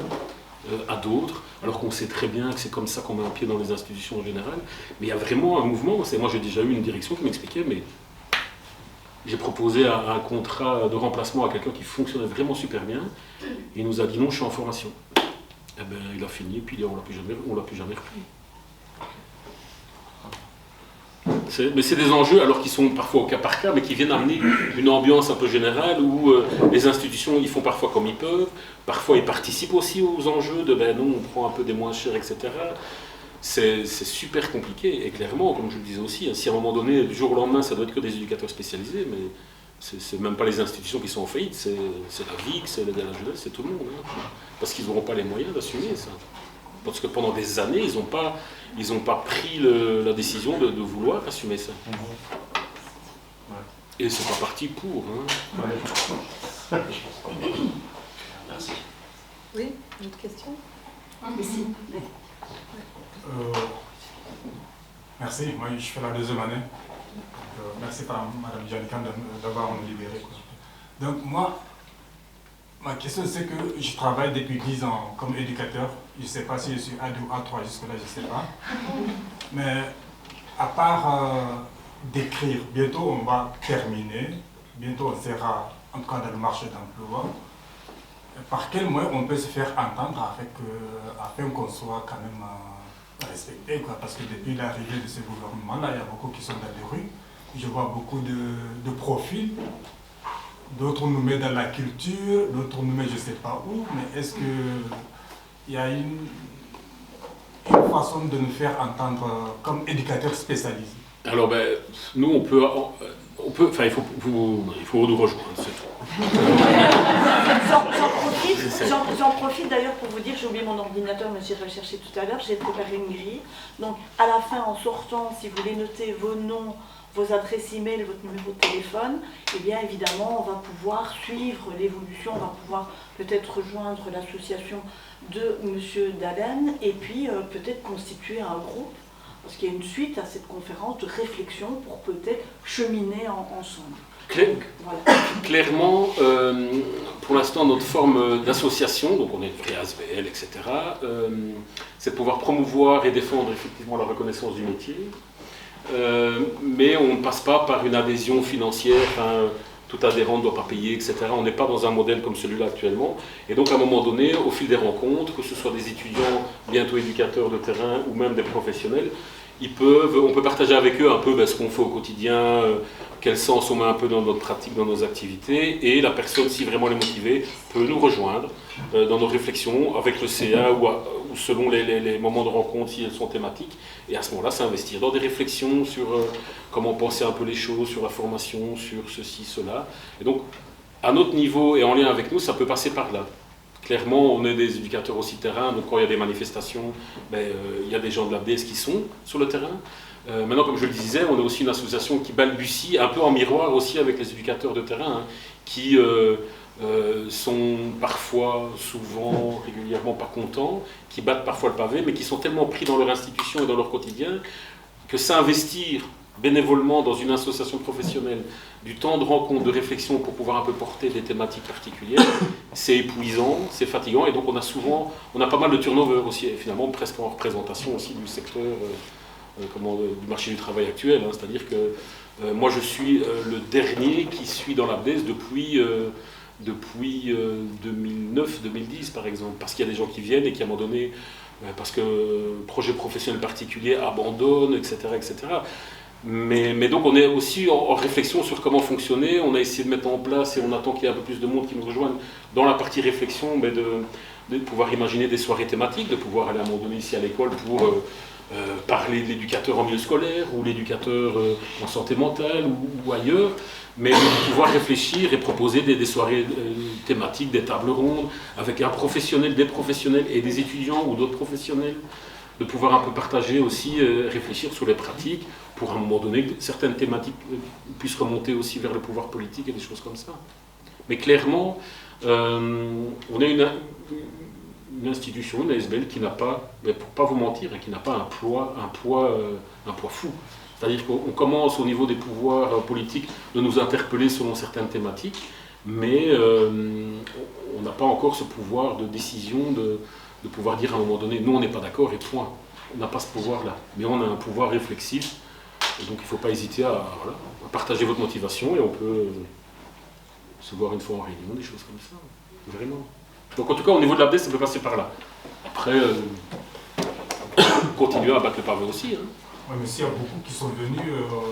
[SPEAKER 3] à d'autres alors qu'on sait très bien que c'est comme ça qu'on met un pied dans les institutions en général, mais il y a vraiment un mouvement. Moi j'ai déjà eu une direction qui m'expliquait, mais j'ai proposé un contrat de remplacement à quelqu'un qui fonctionnait vraiment super bien et il nous a dit non, je suis en formation. Eh ben, il a fini, puis on ne l'a plus jamais repris. Mais c'est des enjeux, alors qui sont parfois au cas par cas, mais qui viennent amener une ambiance un peu générale où les institutions ils font parfois comme ils peuvent, parfois ils participent aussi aux enjeux de non, on prend un peu des moins chers, etc. C'est super compliqué, et clairement, comme je le disais aussi, si à un moment donné, du jour au lendemain, ça doit être que des éducateurs spécialisés, mais c'est même pas les institutions qui sont en faillite, c'est la VIC, c'est l'aide à la jeunesse, c'est tout le monde. Hein. Parce qu'ils n'auront pas les moyens d'assumer ça. Parce que pendant des années, ils n'ont pas pris la décision de vouloir assumer ça. Et c'est pas parti pour. Hein.
[SPEAKER 6] Merci.
[SPEAKER 4] Oui, une autre question?
[SPEAKER 5] Merci.
[SPEAKER 7] Merci, moi je fais la 2e année. Merci par Madame Janica d'avoir nous libéré. Donc moi, Ma question, c'est que je travaille depuis 10 ans comme éducateur. Je ne sais pas si je suis A2 ou A3, jusque-là, je ne sais pas. Mais à part d'écrire, bientôt on va terminer, bientôt on sera en tout cas dans le marché d'emploi. Par quel moyen on peut se faire entendre afin qu'on soit quand même respecté, quoi? Parce que depuis l'arrivée de ce gouvernement-là, il y a beaucoup qui sont dans les rues. Je vois beaucoup de profils. D'autres nous mettent dans la culture, d'autres nous mettent je ne sais pas où. Mais est-ce qu'il y a une façon de nous faire entendre comme éducateurs spécialisés?
[SPEAKER 3] Alors, nous, il faut nous rejoindre, c'est tout.
[SPEAKER 1] J'en profite d'ailleurs pour vous dire, j'ai oublié mon ordinateur, mais j'ai recherché tout à l'heure, j'ai préparé une grille. Donc à la fin, en sortant, si vous voulez noter vos noms, vos adresses e-mail, votre numéro de téléphone, eh bien évidemment, on va pouvoir suivre l'évolution, on va pouvoir peut-être rejoindre l'association de M. Dallène et puis peut-être constituer un groupe, parce qu'il y a une suite à cette conférence de réflexion pour peut-être cheminer ensemble. Voilà.
[SPEAKER 3] Clairement, pour l'instant, notre forme d'association, donc on est une vraie ASBL, etc., c'est de pouvoir promouvoir et défendre effectivement la reconnaissance du métier, mais on ne passe pas par une adhésion financière, tout adhérent ne doit pas payer, etc. On n'est pas dans un modèle comme celui-là actuellement, et donc à un moment donné, au fil des rencontres, que ce soit des étudiants, bientôt éducateurs de terrain, ou même des professionnels, on peut partager avec eux un peu ce qu'on fait au quotidien, quel sens on met un peu dans notre pratique, dans nos activités, et la personne, si vraiment elle est motivée, peut nous rejoindre dans nos réflexions avec le CA ou selon les moments de rencontre si elles sont thématiques, et à ce moment-là s'investir dans des réflexions sur comment penser un peu les choses, sur la formation, sur ceci, cela. Et donc, à notre niveau et en lien avec nous, ça peut passer par là. Clairement, on est des éducateurs aussi terrain, donc quand il y a des manifestations, il y a des gens de l'ABDS qui sont sur le terrain. Maintenant, comme je le disais, on est aussi une association qui balbutie, un peu en miroir aussi avec les éducateurs de terrain, qui sont parfois, souvent, régulièrement pas contents, qui battent parfois le pavé, mais qui sont tellement pris dans leur institution et dans leur quotidien que s'investir bénévolement dans une association professionnelle, du temps de rencontre, de réflexion pour pouvoir un peu porter des thématiques particulières, c'est épuisant, c'est fatigant, et donc on a pas mal de turnover aussi, et finalement presque en représentation aussi du secteur du marché du travail actuel, c'est-à-dire que moi je suis le dernier qui suis dans l'ABDES depuis 2009-2010 par exemple, parce qu'il y a des gens qui viennent et qui à un moment donné, parce que projet professionnel particulier abandonne, etc. etc. Mais donc on est aussi en réflexion sur comment fonctionner, on a essayé de mettre en place et on attend qu'il y ait un peu plus de monde qui nous rejoigne dans la partie réflexion, de pouvoir imaginer des soirées thématiques, de pouvoir aller à un moment donné ici à l'école pour parler de l'éducateur en milieu scolaire ou l'éducateur en santé mentale ou ailleurs, mais de pouvoir réfléchir et proposer des soirées thématiques, des tables rondes avec un professionnel, des professionnels et des étudiants ou d'autres professionnels, de pouvoir un peu partager aussi, réfléchir sur les pratiques pour à un moment donné que certaines thématiques puissent remonter aussi vers le pouvoir politique et des choses comme ça. Mais clairement, on est une institution, une ASBL qui n'a pas, pour ne pas vous mentir, qui n'a pas un poids fou. C'est-à-dire qu'on commence au niveau des pouvoirs politiques de nous interpeller selon certaines thématiques, mais on n'a pas encore ce pouvoir de décision de pouvoir dire à un moment donné, nous on n'est pas d'accord et point. On n'a pas ce pouvoir-là, mais on a un pouvoir réflexif, et donc il ne faut pas hésiter à partager votre motivation et on peut se voir une fois en réunion, des choses comme ça, vraiment. Donc en tout cas au niveau de l'ABDES, ça peut passer par là. Après, continuer à battre le pavé aussi.
[SPEAKER 7] Oui, mais s'il y a beaucoup qui sont venus,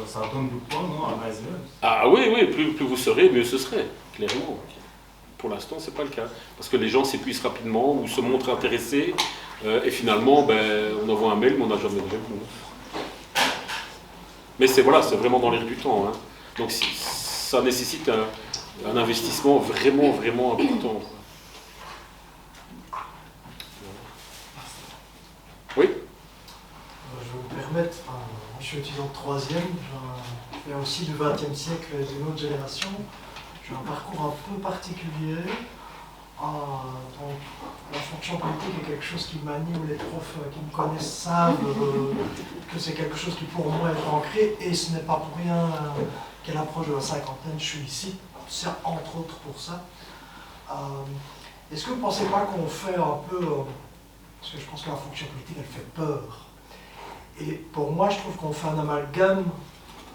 [SPEAKER 7] ça donne du poids, non, à l'ASBL?
[SPEAKER 3] Ah oui, plus vous serez, mieux ce serait, clairement. Pour l'instant, ce n'est pas le cas. Parce que les gens s'épuisent rapidement ou se montrent intéressés, et finalement, on envoie un mail, mais on n'a jamais de réponse. Mais c'est vraiment dans l'air du temps. Donc ça nécessite un investissement vraiment, vraiment important. Oui?
[SPEAKER 8] Je vais me permettre, je suis étudiant de 3e, je viens aussi du XXe siècle et d'une autre génération. J'ai un parcours un peu particulier. Donc, la fonction politique est quelque chose qui m'anime, les profs qui me connaissent savent que c'est quelque chose qui pour moi est ancré, et ce n'est pas pour rien qu'à l'approche de la cinquantaine, je suis ici, c'est entre autres pour ça. Est-ce que vous ne pensez pas qu'on fait un peu... parce que je pense que la fonction politique, elle fait peur. Et pour moi, je trouve qu'on fait un amalgame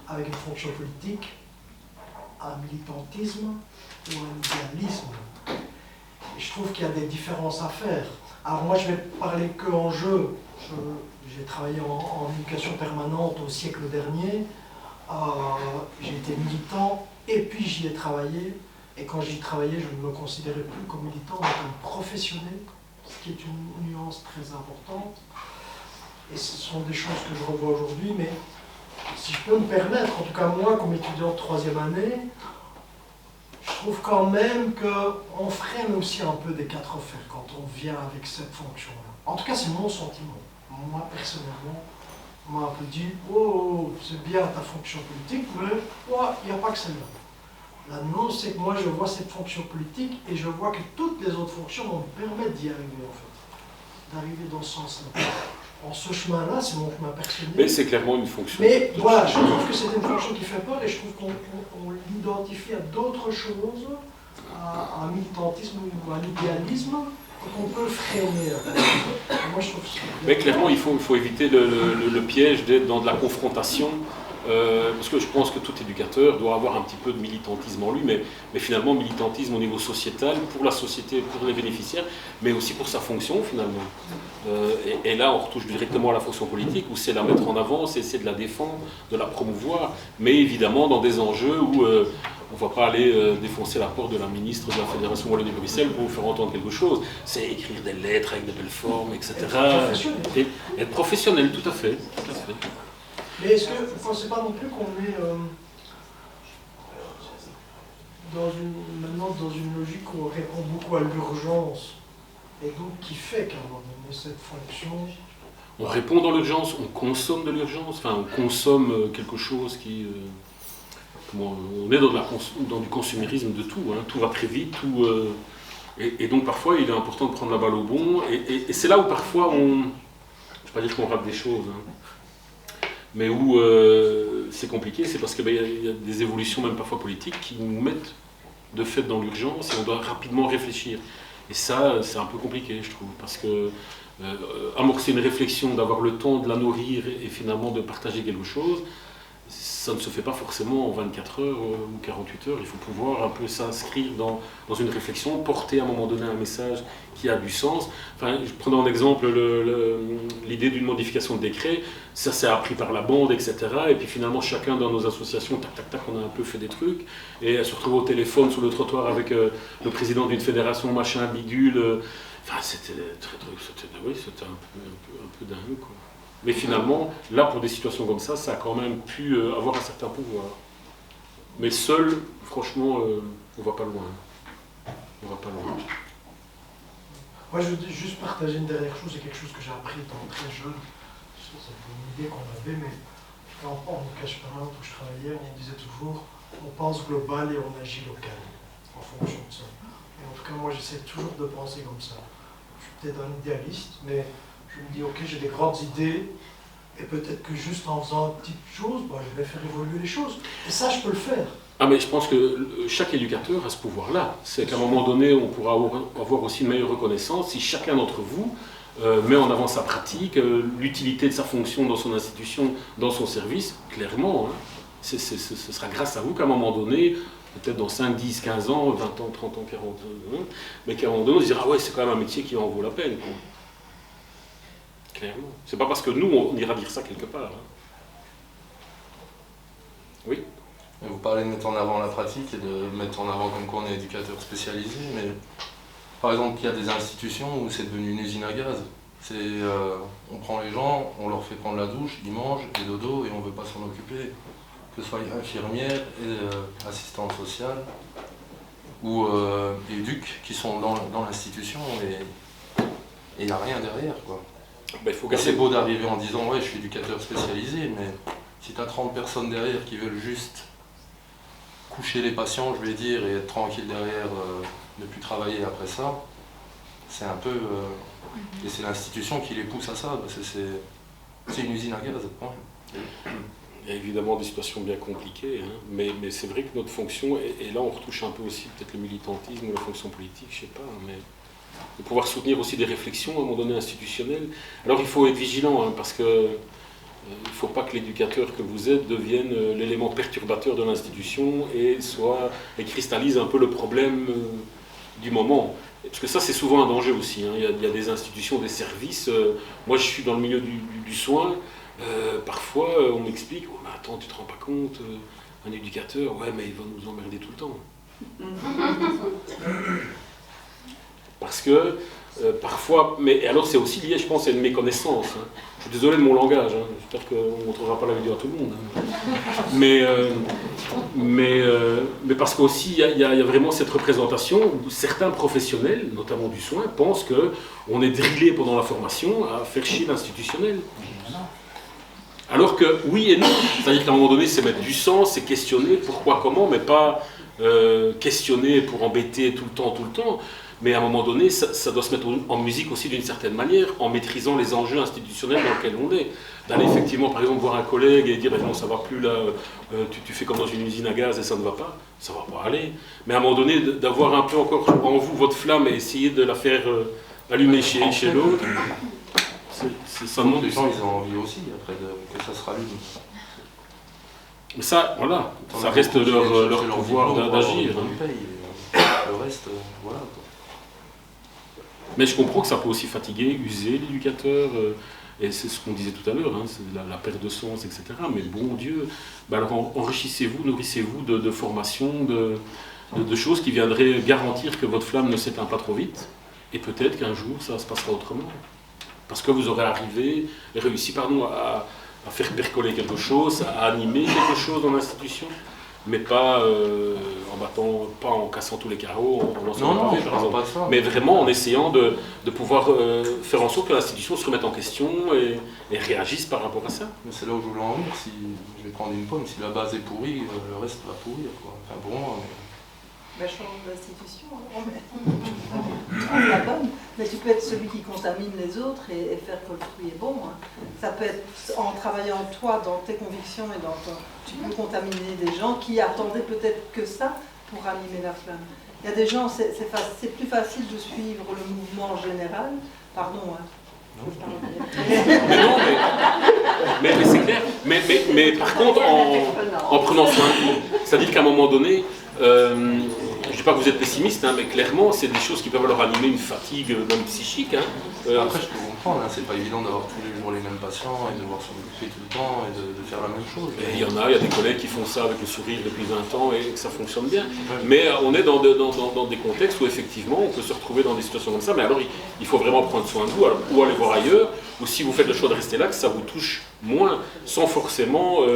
[SPEAKER 8] avec une fonction politique, un militantisme ou un idéalisme. Et je trouve qu'il y a des différences à faire. Alors moi, je vais parler que en jeu. J'ai travaillé en éducation permanente au siècle dernier. J'ai été militant et puis j'y ai travaillé. Et quand j'y travaillais, je ne me considérais plus comme militant, mais comme professionnel, ce qui est une nuance très importante. Et ce sont des choses que je revois aujourd'hui, mais si je peux me permettre, en tout cas moi, comme étudiant de 3e année, je trouve quand même qu'on freine aussi un peu des 4 fers quand on vient avec cette fonction-là. En tout cas, c'est mon sentiment. Moi, personnellement, on m'a un peu dit « Oh, c'est bien ta fonction politique, mais il n'y a pas que celle-là. » La nuance, c'est que moi, je vois cette fonction politique et je vois que toutes les autres fonctions me permettent d'y arriver, en fait. D'arriver dans ce sens-là. En ce chemin-là, c'est mon chemin personnel.
[SPEAKER 3] Mais c'est clairement une fonction.
[SPEAKER 8] Mais voilà, je trouve que c'est une fonction qui fait peur et je trouve qu'on l'identifie à d'autres choses, à un militantisme ou à un idéalisme, qu'on peut freiner. Moi, je trouve ça.
[SPEAKER 3] Mais clairement, il faut éviter le piège d'être dans de la confrontation. Parce que je pense que tout éducateur doit avoir un petit peu de militantisme en lui, mais finalement militantisme au niveau sociétal, pour la société, pour les bénéficiaires, mais aussi pour sa fonction finalement. Et là on retouche directement à la fonction politique, où c'est la mettre en avant, c'est essayer de la défendre, de la promouvoir, mais évidemment dans des enjeux où on ne va pas aller défoncer la porte de la ministre de la Fédération Wallonie de Bruxelles pour vous faire entendre quelque chose. C'est écrire des lettres avec de belles formes, etc. Et être professionnel, tout à fait. Tout à fait.
[SPEAKER 8] Mais est-ce que vous ne pensez pas non plus qu'on est maintenant dans une logique où on répond beaucoup à l'urgence et donc qui fait qu'à un moment donné, cette fonction...
[SPEAKER 3] On répond dans l'urgence, on consomme de l'urgence, enfin on consomme quelque chose qui... on est dans du consumérisme de tout, hein, tout va très vite, tout... Et donc parfois il est important de prendre la balle au bond, et c'est là où parfois on... Je ne vais pas dire qu'on rate des choses, hein, mais où c'est compliqué, c'est parce qu'il y a des évolutions, même parfois politiques, qui nous mettent de fait dans l'urgence et on doit rapidement réfléchir. Et ça, c'est un peu compliqué, je trouve, parce que amorcer une réflexion, d'avoir le temps de la nourrir et finalement de partager quelque chose, ça ne se fait pas forcément en 24 heures ou 48 heures. Il faut pouvoir un peu s'inscrire dans une réflexion, porter à un moment donné un message qui a du sens. Enfin, je prenais en exemple l'idée d'une modification de décret, ça s'est appris par la bande, etc. Et puis finalement, chacun dans nos associations, tac, tac, tac, on a un peu fait des trucs. Et se retrouver au téléphone, sur le trottoir avec le président d'une fédération, machin, bidule. Enfin, c'était un peu dingue, quoi. Mais finalement, là, pour des situations comme ça a quand même pu avoir un certain pouvoir. Mais seul, franchement, on va pas loin. On va pas loin.
[SPEAKER 8] Moi, je veux juste partager une dernière chose, c'est quelque chose que j'ai appris étant très jeune. C'est une idée qu'on avait, mais en éducation permanente où je travaillais, on disait toujours on pense global et on agit local, en fonction de ça. Et en tout cas, moi, j'essaie toujours de penser comme ça. Je suis peut-être un idéaliste, mais je me dis, ok, j'ai des grandes idées, et peut-être que juste en faisant une petite chose, je vais faire évoluer les choses. Et ça, je peux le faire.
[SPEAKER 3] Ah, mais je pense que chaque éducateur a ce pouvoir-là. C'est qu'à un moment donné, on pourra avoir aussi une meilleure reconnaissance si chacun d'entre vous met en avant sa pratique, l'utilité de sa fonction dans son institution, dans son service, clairement. Hein, ce sera grâce à vous qu'à un moment donné, peut-être dans 5, 10, 15 ans, 20 ans, 30 ans, 40 ans, mais qu'à un moment donné, on se dira, ah ouais, c'est quand même un métier qui en vaut la peine, quoi. Clairement. C'est pas parce que nous, on ira dire ça quelque part. Hein. Oui.
[SPEAKER 9] Vous parlez de mettre en avant la pratique et de mettre en avant comme quoi on est éducateur spécialisé, mais par exemple, il y a des institutions où c'est devenu une usine à gaz. On prend les gens, on leur fait prendre la douche, ils mangent, des dodo, et on ne veut pas s'en occuper. Que ce soit infirmières et assistantes sociales ou éduques qui sont dans l'institution et il n'y a rien derrière, quoi.
[SPEAKER 3] Ben,
[SPEAKER 9] c'est beau d'arriver en disant ouais, je suis éducateur spécialisé, mais si tu as 30 personnes derrière qui veulent juste coucher les patients, je vais dire, et être tranquille derrière, ne plus travailler après ça, c'est un peu... et c'est l'institution qui les pousse à ça, parce que c'est une usine à gaz. Hein.
[SPEAKER 3] il y a évidemment des situations bien compliquées, hein, mais c'est vrai que notre fonction, et là on retouche un peu aussi peut-être le militantisme ou la fonction politique, je ne sais pas, mais de pouvoir soutenir aussi des réflexions à un moment donné institutionnelles. Alors il faut être vigilant, hein, parce que il ne faut pas que l'éducateur que vous êtes devienne l'élément perturbateur de l'institution et cristallise un peu le problème du moment. Parce que ça, c'est souvent un danger aussi. Hein. Il y a des institutions, des services. Moi, je suis dans le milieu du soin. Parfois, on m'explique, oh, mais attends, tu te rends pas compte, un éducateur, ouais, mais il va nous emmerder tout le temps. Parce que parfois, mais alors c'est aussi lié, je pense, à une méconnaissance. Hein. Je suis désolé de mon langage, hein. J'espère qu'on ne montrera pas la vidéo à tout le monde. Hein. Mais parce qu'aussi, il y a vraiment cette représentation où certains professionnels, notamment du soin, pensent qu'on est drillé pendant la formation à faire chier l'institutionnel. Alors que oui et non, c'est-à-dire qu'à un moment donné, c'est mettre du sens, c'est questionner pourquoi, comment, mais pas questionner pour embêter tout le temps. Mais à un moment donné, ça doit se mettre en musique aussi d'une certaine manière, en maîtrisant les enjeux institutionnels dans lesquels on est. D'aller effectivement, par exemple, voir un collègue et dire non, ça va plus là, tu fais comme dans une usine à gaz et ça ne va pas, ça va pas aller. Mais à un moment donné, d'avoir un peu encore en vous votre flamme et essayer de la faire allumer chez l'autre, ça demande.
[SPEAKER 9] Les gens, ils ont envie aussi après que ça se rallume.
[SPEAKER 3] Mais ça, voilà, ça reste leur pouvoir d'agir.
[SPEAKER 9] Le reste, voilà.
[SPEAKER 3] Mais je comprends que ça peut aussi fatiguer, user l'éducateur, et c'est ce qu'on disait tout à l'heure, hein, c'est la perte de sens, etc. Mais bon Dieu, alors enrichissez-vous, nourrissez-vous de formations, de choses qui viendraient garantir que votre flamme ne s'éteint pas trop vite, et peut-être qu'un jour ça se passera autrement. Parce que vous aurez réussi à faire percoler quelque chose, à animer quelque chose dans l'institution. Mais pas en cassant tous les carreaux, en lançant
[SPEAKER 9] non, je parle pas de ça.
[SPEAKER 3] Mais vraiment en essayant de pouvoir faire en sorte que l'institution se remette en question et réagisse par rapport à ça.
[SPEAKER 9] Mais c'est là où je voulais en venir. Si je vais prendre une pomme, si la base est pourrie, le reste va pourrir, quoi. Enfin pour moi.
[SPEAKER 4] Ben, change d'institution, trouve la bonne, mais tu peux être celui qui contamine les autres et faire que le fruit est bon. Hein. Ça peut être en travaillant toi dans tes convictions et dans ton... Tu peux contaminer des gens qui attendaient peut-être que ça pour animer la flamme. Il y a des gens, c'est plus facile de suivre le mouvement général, pardon. Hein.
[SPEAKER 3] Mais c'est clair. Mais par contre, en prenant soin de vous, c'est-à-dire qu'à un moment donné, je ne dis pas que vous êtes pessimiste, hein, mais clairement, c'est des choses qui peuvent leur animer une fatigue, même psychique. Hein.
[SPEAKER 9] Après, je peux comprendre, hein, c'est pas évident d'avoir tous les jours les mêmes patients et de devoir s'en occuper tout le temps et de faire la même chose.
[SPEAKER 3] Il y a des collègues qui font ça avec le sourire depuis 20 ans et que ça fonctionne bien. Mais on est dans des contextes où effectivement on peut se retrouver dans des situations comme ça, mais alors il faut vraiment prendre soin de vous, alors, ou aller voir ailleurs, ou si vous faites le choix de rester là, que ça vous touche moins, sans forcément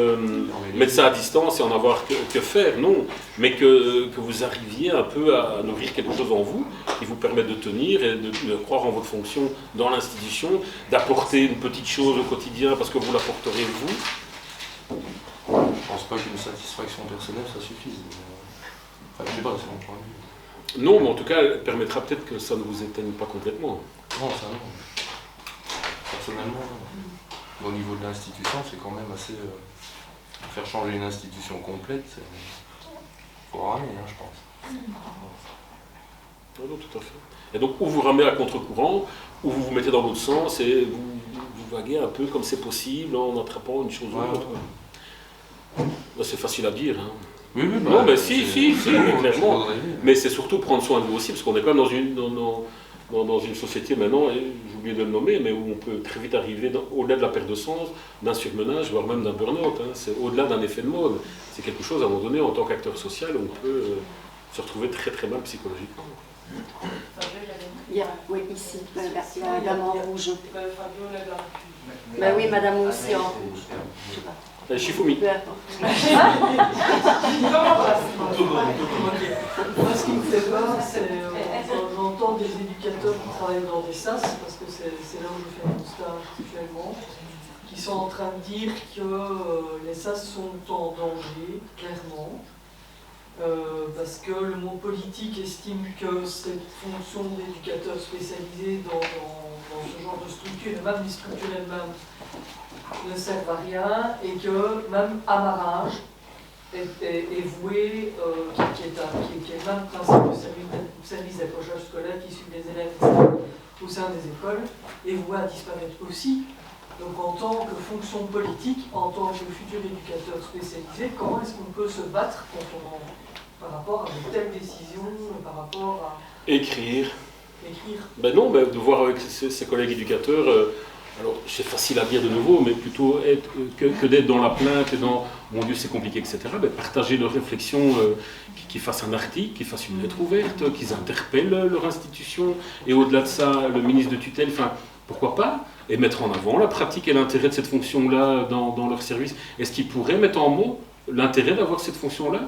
[SPEAKER 3] mettre ça à distance et en avoir que faire, non, mais que vous arriviez un peu à nourrir quelque chose en vous qui vous permet de tenir et de croire en votre fonction dans l'institution, d'apporter une petite chose au quotidien parce que vous l'apporterez vous.
[SPEAKER 9] Je pense pas qu'une satisfaction personnelle ça suffise. Enfin, je sais pas, c'est mon point de vue.
[SPEAKER 3] Non, mais en tout cas, elle permettra peut-être que ça ne vous éteigne pas complètement.
[SPEAKER 9] Non, ça non. Personnellement, non. Au niveau de l'institution, c'est quand même assez... faire changer une institution complète, il faut ramer, hein, je pense.
[SPEAKER 3] Non, tout à fait. Et donc, ou vous ramez à contre-courant, ou vous vous mettez dans l'autre sens et vous vaguez un peu comme c'est possible en attrapant une chose ou l'autre. C'est facile à dire. Hein.
[SPEAKER 9] Oui,
[SPEAKER 3] non, mais si, clairement. Mais c'est surtout prendre soin de vous aussi, parce qu'on est quand même dans une société maintenant, et j'ai oublié de le nommer, mais où on peut très vite arriver au-delà de la perte de sens, d'un surmenage, voire même d'un burn-out. Hein. C'est au-delà d'un effet de mode. C'est quelque chose, à un moment donné, en tant qu'acteur social, on peut se retrouver très très mal psychologiquement.
[SPEAKER 5] Oui, ici, la dame en rouge. Ben oui, madame aussi en rouge.
[SPEAKER 3] Shifumi.
[SPEAKER 4] Moi, ce qui me fait peur, c'est j'entends des éducateurs qui travaillent dans des SAS, parce que c'est là où je fais mon stage actuellement, qui sont en train de dire que les SAS sont en danger, clairement,
[SPEAKER 10] parce que le monde politique estime que cette fonction d'éducateur spécialisé dans ce genre de structure, et même les structures elles-mêmes, ne servent à rien, et que même amarrage est voué, qui est le même principe de service d'accrochage scolaire qui suit les élèves au sein des écoles, est voué à disparaître aussi. Donc en tant que fonction politique, en tant que futur éducateur spécialisé, comment est-ce qu'on peut se battre par rapport à de telles décisions, par rapport à...
[SPEAKER 3] Écrire.
[SPEAKER 10] Écrire.
[SPEAKER 3] Ben non, de voir avec ses collègues éducateurs, alors c'est facile à dire de nouveau, mais plutôt que d'être dans la plainte et dans « mon Dieu c'est compliqué », etc. Ben, partager leurs réflexions, qu'ils fassent un article, qu'ils fassent une lettre ouverte, qu'ils interpellent leur institution, et au-delà de ça, le ministre de tutelle, enfin, pourquoi pas, et mettre en avant la pratique et l'intérêt de cette fonction-là dans leur service. Est-ce qu'ils pourraient mettre en mots l'intérêt d'avoir cette fonction-là?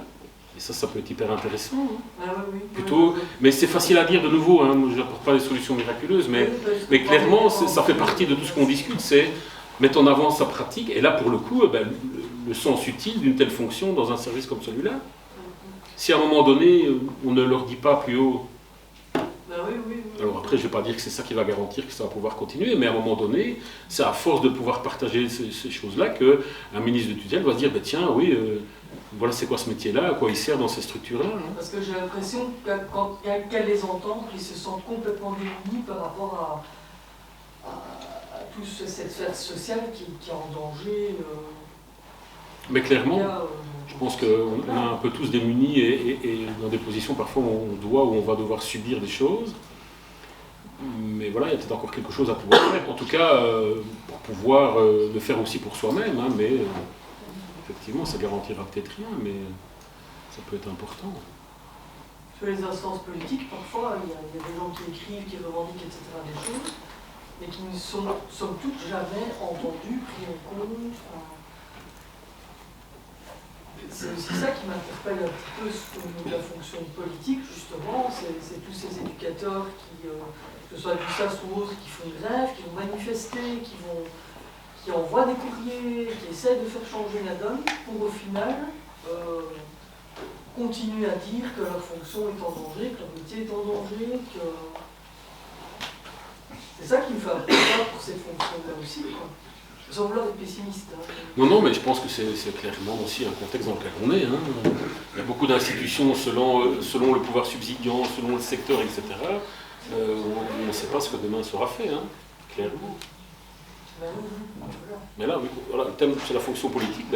[SPEAKER 3] Et ça peut être hyper intéressant. Hein.
[SPEAKER 10] Ah oui,
[SPEAKER 3] plutôt, mais c'est facile à dire de nouveau, hein. Moi, je n'apporte pas des solutions miraculeuses, mais clairement, ça fait partie de tout ce qu'on discute, c'est mettre en avant sa pratique, et là, pour le coup, le sens utile d'une telle fonction dans un service comme celui-là. Si à un moment donné, on ne leur dit pas plus haut, alors après, je ne vais pas dire que c'est ça qui va garantir que ça va pouvoir continuer, mais à un moment donné, c'est à force de pouvoir partager ces choses-là qu'un ministre de tutelle va se dire, tiens, oui, voilà c'est quoi ce métier-là, à quoi il sert dans ces structures-là. Hein.
[SPEAKER 10] Parce que j'ai l'impression qu'elles les entendent, qu'ils se sentent complètement démunis par rapport à toute cette sphère sociale qui est en danger.
[SPEAKER 3] Mais clairement, je pense qu'on est un peu tous démunis et dans des positions parfois où on va devoir subir des choses. Mais voilà, il y a peut-être encore quelque chose à pouvoir faire. En tout cas, pour pouvoir le faire aussi pour soi-même. Hein, mais effectivement, ça ne garantira peut-être rien, mais ça peut être important.
[SPEAKER 10] Sur les instances politiques, parfois, il y a des gens qui écrivent, qui revendiquent, etc. des choses, mais qui ne sont, somme toute, jamais entendus, pris en compte. C'est aussi ça qui m'interpelle un petit peu au niveau de la fonction politique, justement, c'est tous ces éducateurs qui, que ce soit du SAS ou autres, qui font grève, qui vont manifester, qui envoient des courriers, qui essaient de faire changer la donne, pour au final continuer à dire que leur fonction est en danger, que leur métier est en danger, que... C'est ça qui me fait un peu peur pour cette fonction-là aussi, quoi. Sans vouloir être pessimiste. Hein.
[SPEAKER 3] Non, mais je pense que c'est clairement aussi un contexte dans lequel on est. Hein. Il y a beaucoup d'institutions selon le pouvoir subsidiant, selon le secteur, etc. On ne sait pas ce que demain sera fait, hein, clairement. Mais là, voilà, le thème c'est la fonction politique.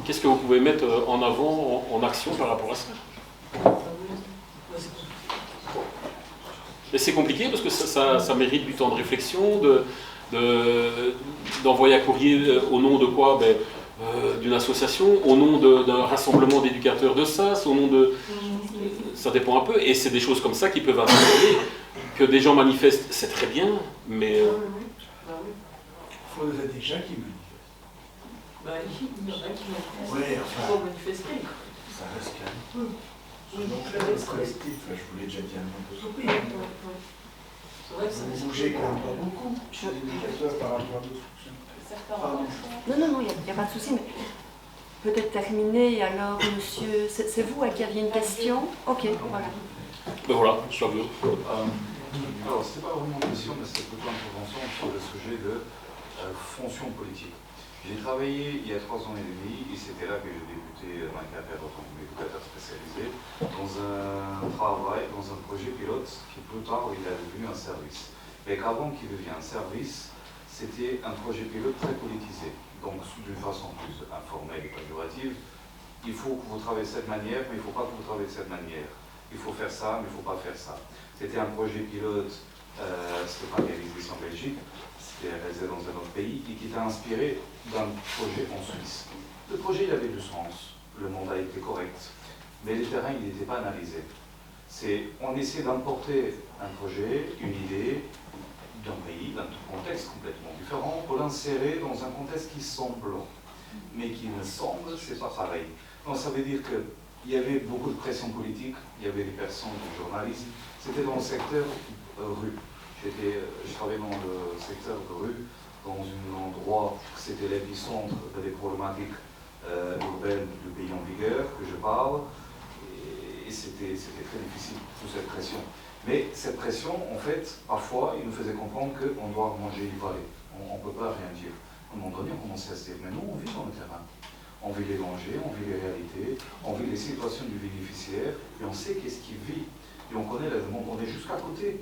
[SPEAKER 3] Qu'est-ce que vous pouvez mettre en avant, en action par rapport à ça? Mais c'est compliqué parce que ça mérite du temps de réflexion, d'envoyer un courrier au nom de quoi? D'une association, au nom d'un rassemblement d'éducateurs de SAS, au nom de... Ça dépend un peu, et c'est des choses comme ça qui peuvent intervenir. Que des gens manifestent, c'est très bien, mais...
[SPEAKER 11] Il faut des gens qui manifestent.
[SPEAKER 10] Il y en a qui manifestent.
[SPEAKER 11] Oui, enfin...
[SPEAKER 10] Il faut manifester.
[SPEAKER 11] Ça reste calme. Donc le collectif, je vous l'ai déjà dit un peu soupé. Vous bougez quand même pas beaucoup, les éducateurs par rapport à d'autres fonctions.
[SPEAKER 5] Non, il n'y a pas de souci, mais peut-être terminer, alors monsieur, c'est vous à qui aviez une question? Ok, voilà.
[SPEAKER 3] Voilà, je suis à vous.
[SPEAKER 12] Alors, c'était pas vraiment une question, mais c'était plutôt une intervention sur le sujet de fonction politique. J'ai travaillé il y a 3 ans et demi, et c'était là que j'ai débuté ma carrière en tant qu'éducateur spécialisé, dans un travail, dans un projet pilote qui plus tard il est devenu un service. Mais qu'avant qu'il devienne un service, c'était un projet pilote très politisé. Donc d'une façon plus informelle et péjorative, il faut que vous travaillez de cette manière, mais il ne faut pas que vous travaillez de cette manière. Il faut faire ça, mais il ne faut pas faire ça. C'était un projet pilote, c'était pas réalisé en Belgique, c'était réalisé dans un autre pays, et qui était inspiré d'un projet en Suisse. Le projet, il avait du sens, le mandat était correct, mais le terrain, il n'était pas analysé. On essaie d'importer un projet, une idée, d'un pays, d'un contexte complètement différent, pour l'insérer dans un contexte qui semble, mais qui me semble, c'est pas pareil. Donc ça veut dire qu'il y avait beaucoup de pression politique, il y avait des personnes du journalisme, c'était dans le secteur rue. Je travaillais dans le secteur de rue, dans un endroit, c'était l'épicentre des problématiques urbaines du pays en vigueur, que je parle. et c'était très difficile, toute cette pression. Mais cette pression, en fait, parfois, il nous faisait comprendre qu'on doit manger une vallée. On ne peut pas rien dire. À un moment donné, on commençait à se dire, mais nous, on vit dans le terrain. On vit les dangers, on vit les réalités, on vit les situations du bénéficiaire, et on sait qu'est-ce qu'il vit. Et on connaît la demande, on est juste à côté.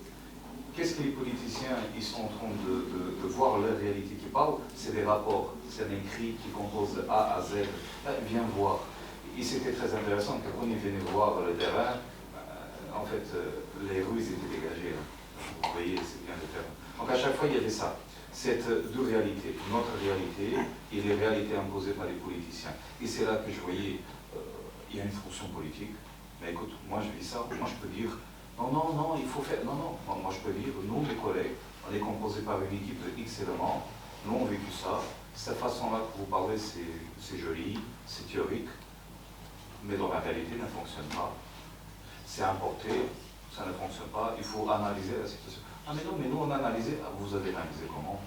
[SPEAKER 12] Qu'est-ce que les politiciens ils sont en train de voir leur réalité qui parle? C'est des rapports, c'est un écrit qui compose de A à Z. Là, viens voir. Et c'était très intéressant que quand ils venaient voir le terrain, en fait, les rues étaient dégagées. Vous voyez, c'est bien le terrain. Donc à chaque fois, il y avait ça. Cette deux réalités, notre réalité et les réalités imposées par les politiciens. Et c'est là que je voyais, il y a une fonction politique. Mais écoute, moi je vis ça, moi je peux dire, non, il faut faire, non, moi je peux dire, nous, mes collègues, on est composé par une équipe de X éléments, nous on a vécu ça, cette façon-là que vous parlez, c'est joli, c'est théorique, mais dans la réalité, ne fonctionne pas. C'est importé, ça ne fonctionne pas, il faut analyser la situation. Ah mais non, mais nous on a analysé, ah, vous avez analysé comment?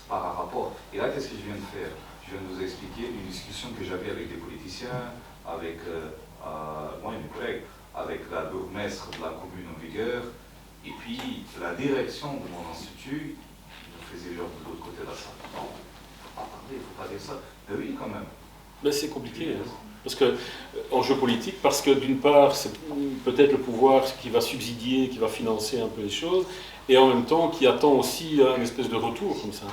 [SPEAKER 12] Par un rapport. Et là, qu'est-ce que je viens de faire? Je viens de vous expliquer une discussion que j'avais avec des politiciens, avec moi et mes collègues, avec la bourgmestre de la commune en vigueur, et puis la direction de mon institut, nous faisait genre de l'autre côté de la salle. Non, il ne faut pas parler, il ne faut pas dire ça. Mais oui, quand même.
[SPEAKER 3] Ben, c'est compliqué. Hein. Parce que, en jeu politique, parce que d'une part, c'est peut-être le pouvoir qui va subsidier, qui va financer un peu les choses, et en même temps qui attend aussi une espèce de retour comme ça.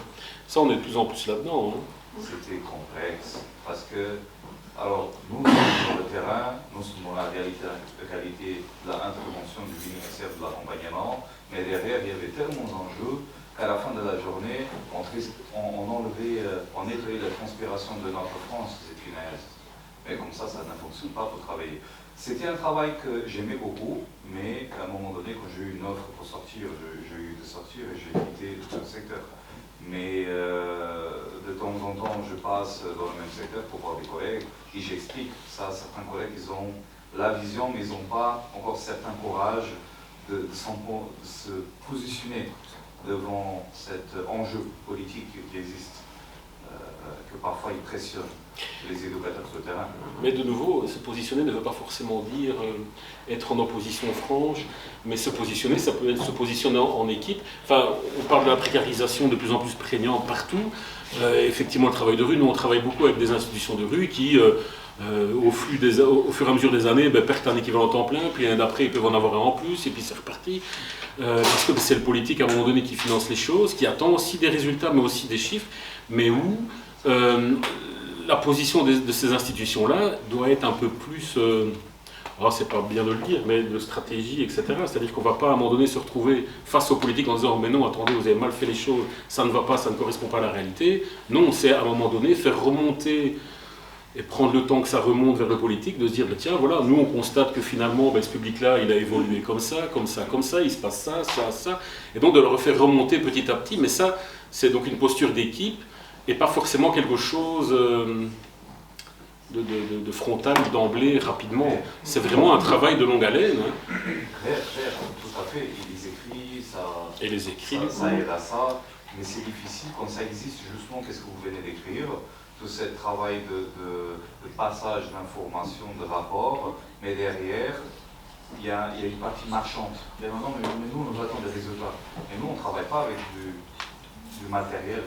[SPEAKER 3] Ça, on est de plus en plus là-dedans. Hein.
[SPEAKER 12] C'était complexe, parce que, alors, nous sommes sur le terrain, nous sommes dans la réalité de l'intervention du ministère de l'accompagnement, mais derrière, il y avait tellement d'enjeux qu'à la fin de la journée, on nettoyait la transpiration de notre France, c'est punaise. Mais comme ça ne fonctionne pas pour travailler. C'était un travail que j'aimais beaucoup, mais à un moment donné, quand j'ai eu une offre pour sortir, j'ai eu de sortir et j'ai quitté tout le secteur. Mais de temps en temps, je passe dans le même secteur pour voir des collègues et j'explique ça. Certains collègues, ils ont la vision, mais ils n'ont pas encore certain courage de se positionner devant cet enjeu politique qui existe, que parfois ils pressionnent les éducateurs sur le terrain.
[SPEAKER 3] Mais de nouveau, se positionner ne veut pas forcément dire être en opposition franche, mais se positionner, ça peut être se positionner en équipe. Enfin, on parle de la précarisation de plus en plus prégnante partout. Effectivement, le travail de rue, nous on travaille beaucoup avec des institutions de rue qui, au fur et à mesure des années, perdent un équivalent temps plein, puis l'année d'après ils peuvent en avoir un en plus, et puis c'est reparti. Parce que c'est le politique à un moment donné qui finance les choses, qui attend aussi des résultats, mais aussi des chiffres, mais où la position de ces institutions-là doit être un peu plus, alors c'est pas bien de le dire, mais de stratégie, etc. C'est-à-dire qu'on ne va pas à un moment donné se retrouver face aux politiques en disant « mais non, attendez, vous avez mal fait les choses, ça ne va pas, ça ne correspond pas à la réalité ». Non, c'est à un moment donné faire remonter et prendre le temps que ça remonte vers le politique, de se dire, tiens, voilà, nous on constate que finalement, ce public-là, il a évolué comme ça, il se passe ça, ça, et donc de le refaire remonter petit à petit, mais ça, c'est donc une posture d'équipe, et pas forcément quelque chose de frontal, d'emblée, rapidement. C'est vraiment un travail de longue haleine. Hein.
[SPEAKER 12] Claire, tout à fait, et les écrits,
[SPEAKER 3] et les écrits,
[SPEAKER 12] ça aide à ça, mais c'est difficile quand ça existe, justement, qu'est-ce que vous venez d'écrire, tout ce travail de passage d'informations, de rapports, mais derrière, il y a une partie marchande. Mais maintenant, mais nous, nous attendons des résultats. Et nous, on ne travaille pas avec du matériel.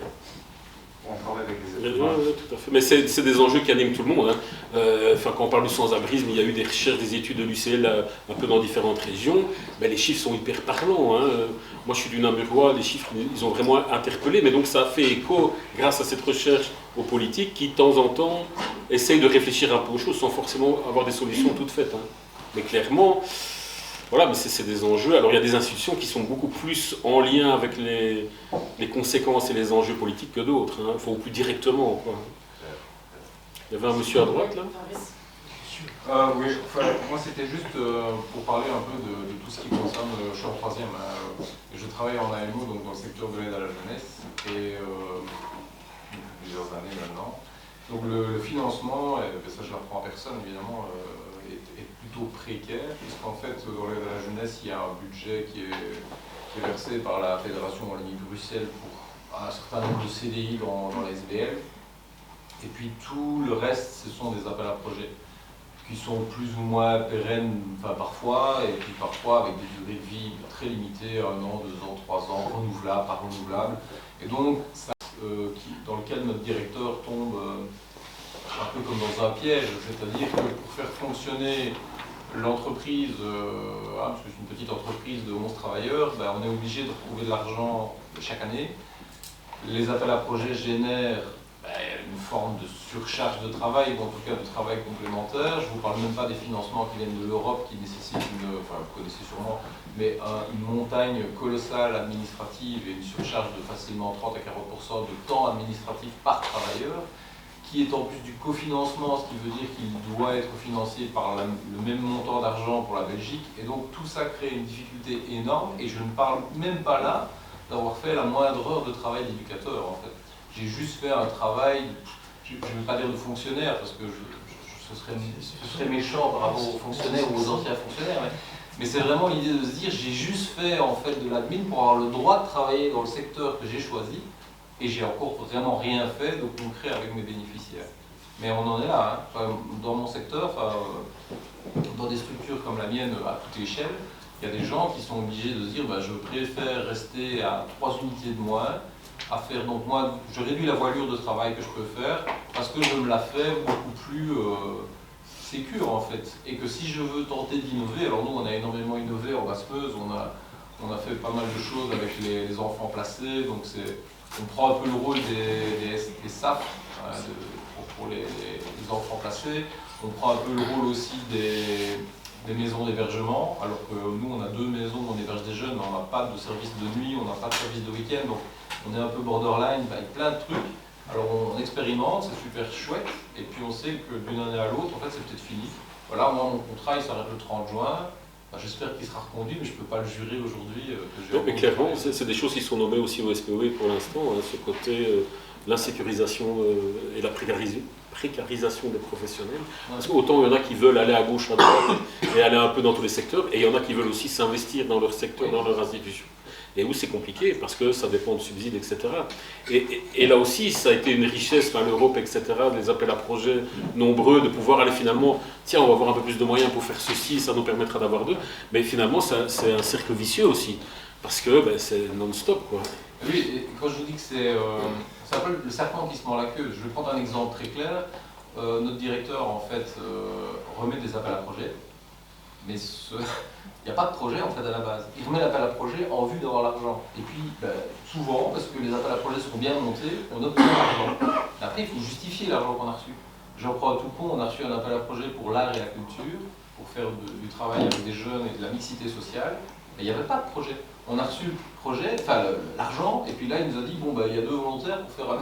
[SPEAKER 12] On travaille avec des êtres humains.
[SPEAKER 3] Oui, tout à fait. Mais c'est des enjeux qui animent tout le monde. Hein. Quand on parle du sans-abrisme, il y a eu des recherches, des études de l'UCL un peu dans différentes régions. Les chiffres sont hyper parlants. Hein. Moi, je suis du Namurois, les chiffres, ils ont vraiment interpellé. Mais donc, ça a fait écho, grâce à cette recherche, aux politiques qui, de temps en temps, essayent de réfléchir un peu aux choses sans forcément avoir des solutions toutes faites. Hein. Mais clairement, voilà, mais c'est des enjeux. Alors, il y a des institutions qui sont beaucoup plus en lien avec les conséquences et les enjeux politiques que d'autres. Hein. Enfin, ou plus directement, quoi. Il y avait un monsieur à droite, là.
[SPEAKER 13] Oui, enfin, moi c'était juste pour parler un peu de tout ce qui concerne, je suis en troisième, je travaille en AMO, donc dans le secteur de l'aide à la jeunesse, et depuis plusieurs années maintenant. Donc le financement, et ça je l'apprends à personne évidemment, est plutôt précaire, puisqu'en fait dans l'aide à la jeunesse il y a un budget qui est versé par la Fédération Wallonie-Bruxelles pour un certain nombre de CDI dans les SBL, et puis tout le reste ce sont des appels à projets qui sont plus ou moins pérennes, enfin parfois, et puis parfois avec des durées de vie très limitées, 1 an, 2 ans, 3 ans, renouvelables, pas renouvelables. Et donc, ça, dans lequel notre directeur tombe un peu comme dans un piège, c'est-à-dire que pour faire fonctionner l'entreprise, parce que c'est une petite entreprise de 11 travailleurs, ben, on est obligé de trouver de l'argent chaque année. Les appels à projets génèrent une forme de surcharge de travail, ou en tout cas de travail complémentaire. Je ne vous parle même pas des financements qui viennent de l'Europe, qui nécessitent, enfin vous connaissez sûrement, mais une montagne colossale administrative et une surcharge de facilement 30 à 40% de temps administratif par travailleur, qui est en plus du cofinancement, ce qui veut dire qu'il doit être financé par le même montant d'argent pour la Belgique. Et donc tout ça crée une difficulté énorme, et je ne parle même pas là d'avoir fait la moindre heure de travail d'éducateur en fait. J'ai juste fait un travail, je ne veux pas dire de fonctionnaire, parce que ce serait méchant par rapport aux fonctionnaires ou aux anciens fonctionnaires, mais c'est vraiment l'idée de se dire, j'ai juste fait en fait de l'admin pour avoir le droit de travailler dans le secteur que j'ai choisi, et j'ai encore vraiment rien fait de concret avec mes bénéficiaires. Mais on en est là, hein. Dans mon secteur, dans des structures comme la mienne à toute échelle, il y a des gens qui sont obligés de se dire je préfère rester à 3 unités de moins, à faire, donc moi je réduis la voilure de travail que je peux faire parce que je me la fais beaucoup plus sécure en fait. Et que si je veux tenter d'innover, alors nous on a énormément innové en Basse-Meuse, on a fait pas mal de choses avec les enfants placés, donc on prend un peu le rôle des SAF pour les enfants placés, on prend un peu le rôle aussi des maisons d'hébergement, alors que nous on a 2 maisons où on héberge des jeunes, mais on n'a pas de service de nuit, on n'a pas de service de week-end, donc on est un peu borderline avec plein de trucs. Alors on expérimente, c'est super chouette, et puis on sait que d'une année à l'autre, en fait c'est peut-être fini. Voilà, moi mon contrat il s'arrête le 30 juin, j'espère qu'il sera reconduit, mais je ne peux pas le jurer aujourd'hui.
[SPEAKER 3] Mais clairement, c'est des choses qui sont nommées aussi au SPOE pour l'instant, hein, ce côté l'insécurisation et la précarisation des professionnels. Parce qu'autant il y en a qui veulent aller à gauche, à droite et aller un peu dans tous les secteurs, et il y en a qui veulent aussi s'investir dans leur secteur, dans leur institution. Et où c'est compliqué parce que ça dépend de subsides, etc. Et là aussi, ça a été une richesse, l'Europe, etc., des appels à projets nombreux, de pouvoir aller finalement, tiens, on va avoir un peu plus de moyens pour faire ceci, ça nous permettra d'avoir deux. Mais finalement, c'est un cercle vicieux aussi, parce que c'est non-stop, quoi.
[SPEAKER 13] Oui, et quand je vous dis que c'est un peu le serpent qui se mord la queue, je vais prendre un exemple très clair. Notre directeur, en fait, remet des appels à projets, mais il n'y a pas de projet en fait à la base. Il remet l'appel à projet en vue d'avoir l'argent. Et puis, souvent, parce que les appels à projets seront bien montés, on obtient l'argent. Après, il faut justifier l'argent qu'on a reçu. J'en prends un tout con, on a reçu un appel à projet pour l'art et la culture, pour faire du travail avec des jeunes et de la mixité sociale, mais il n'y avait pas de projet. On a reçu le projet, enfin l'argent, et puis là, il nous a dit, bon, il y a 2 volontaires pour faire un...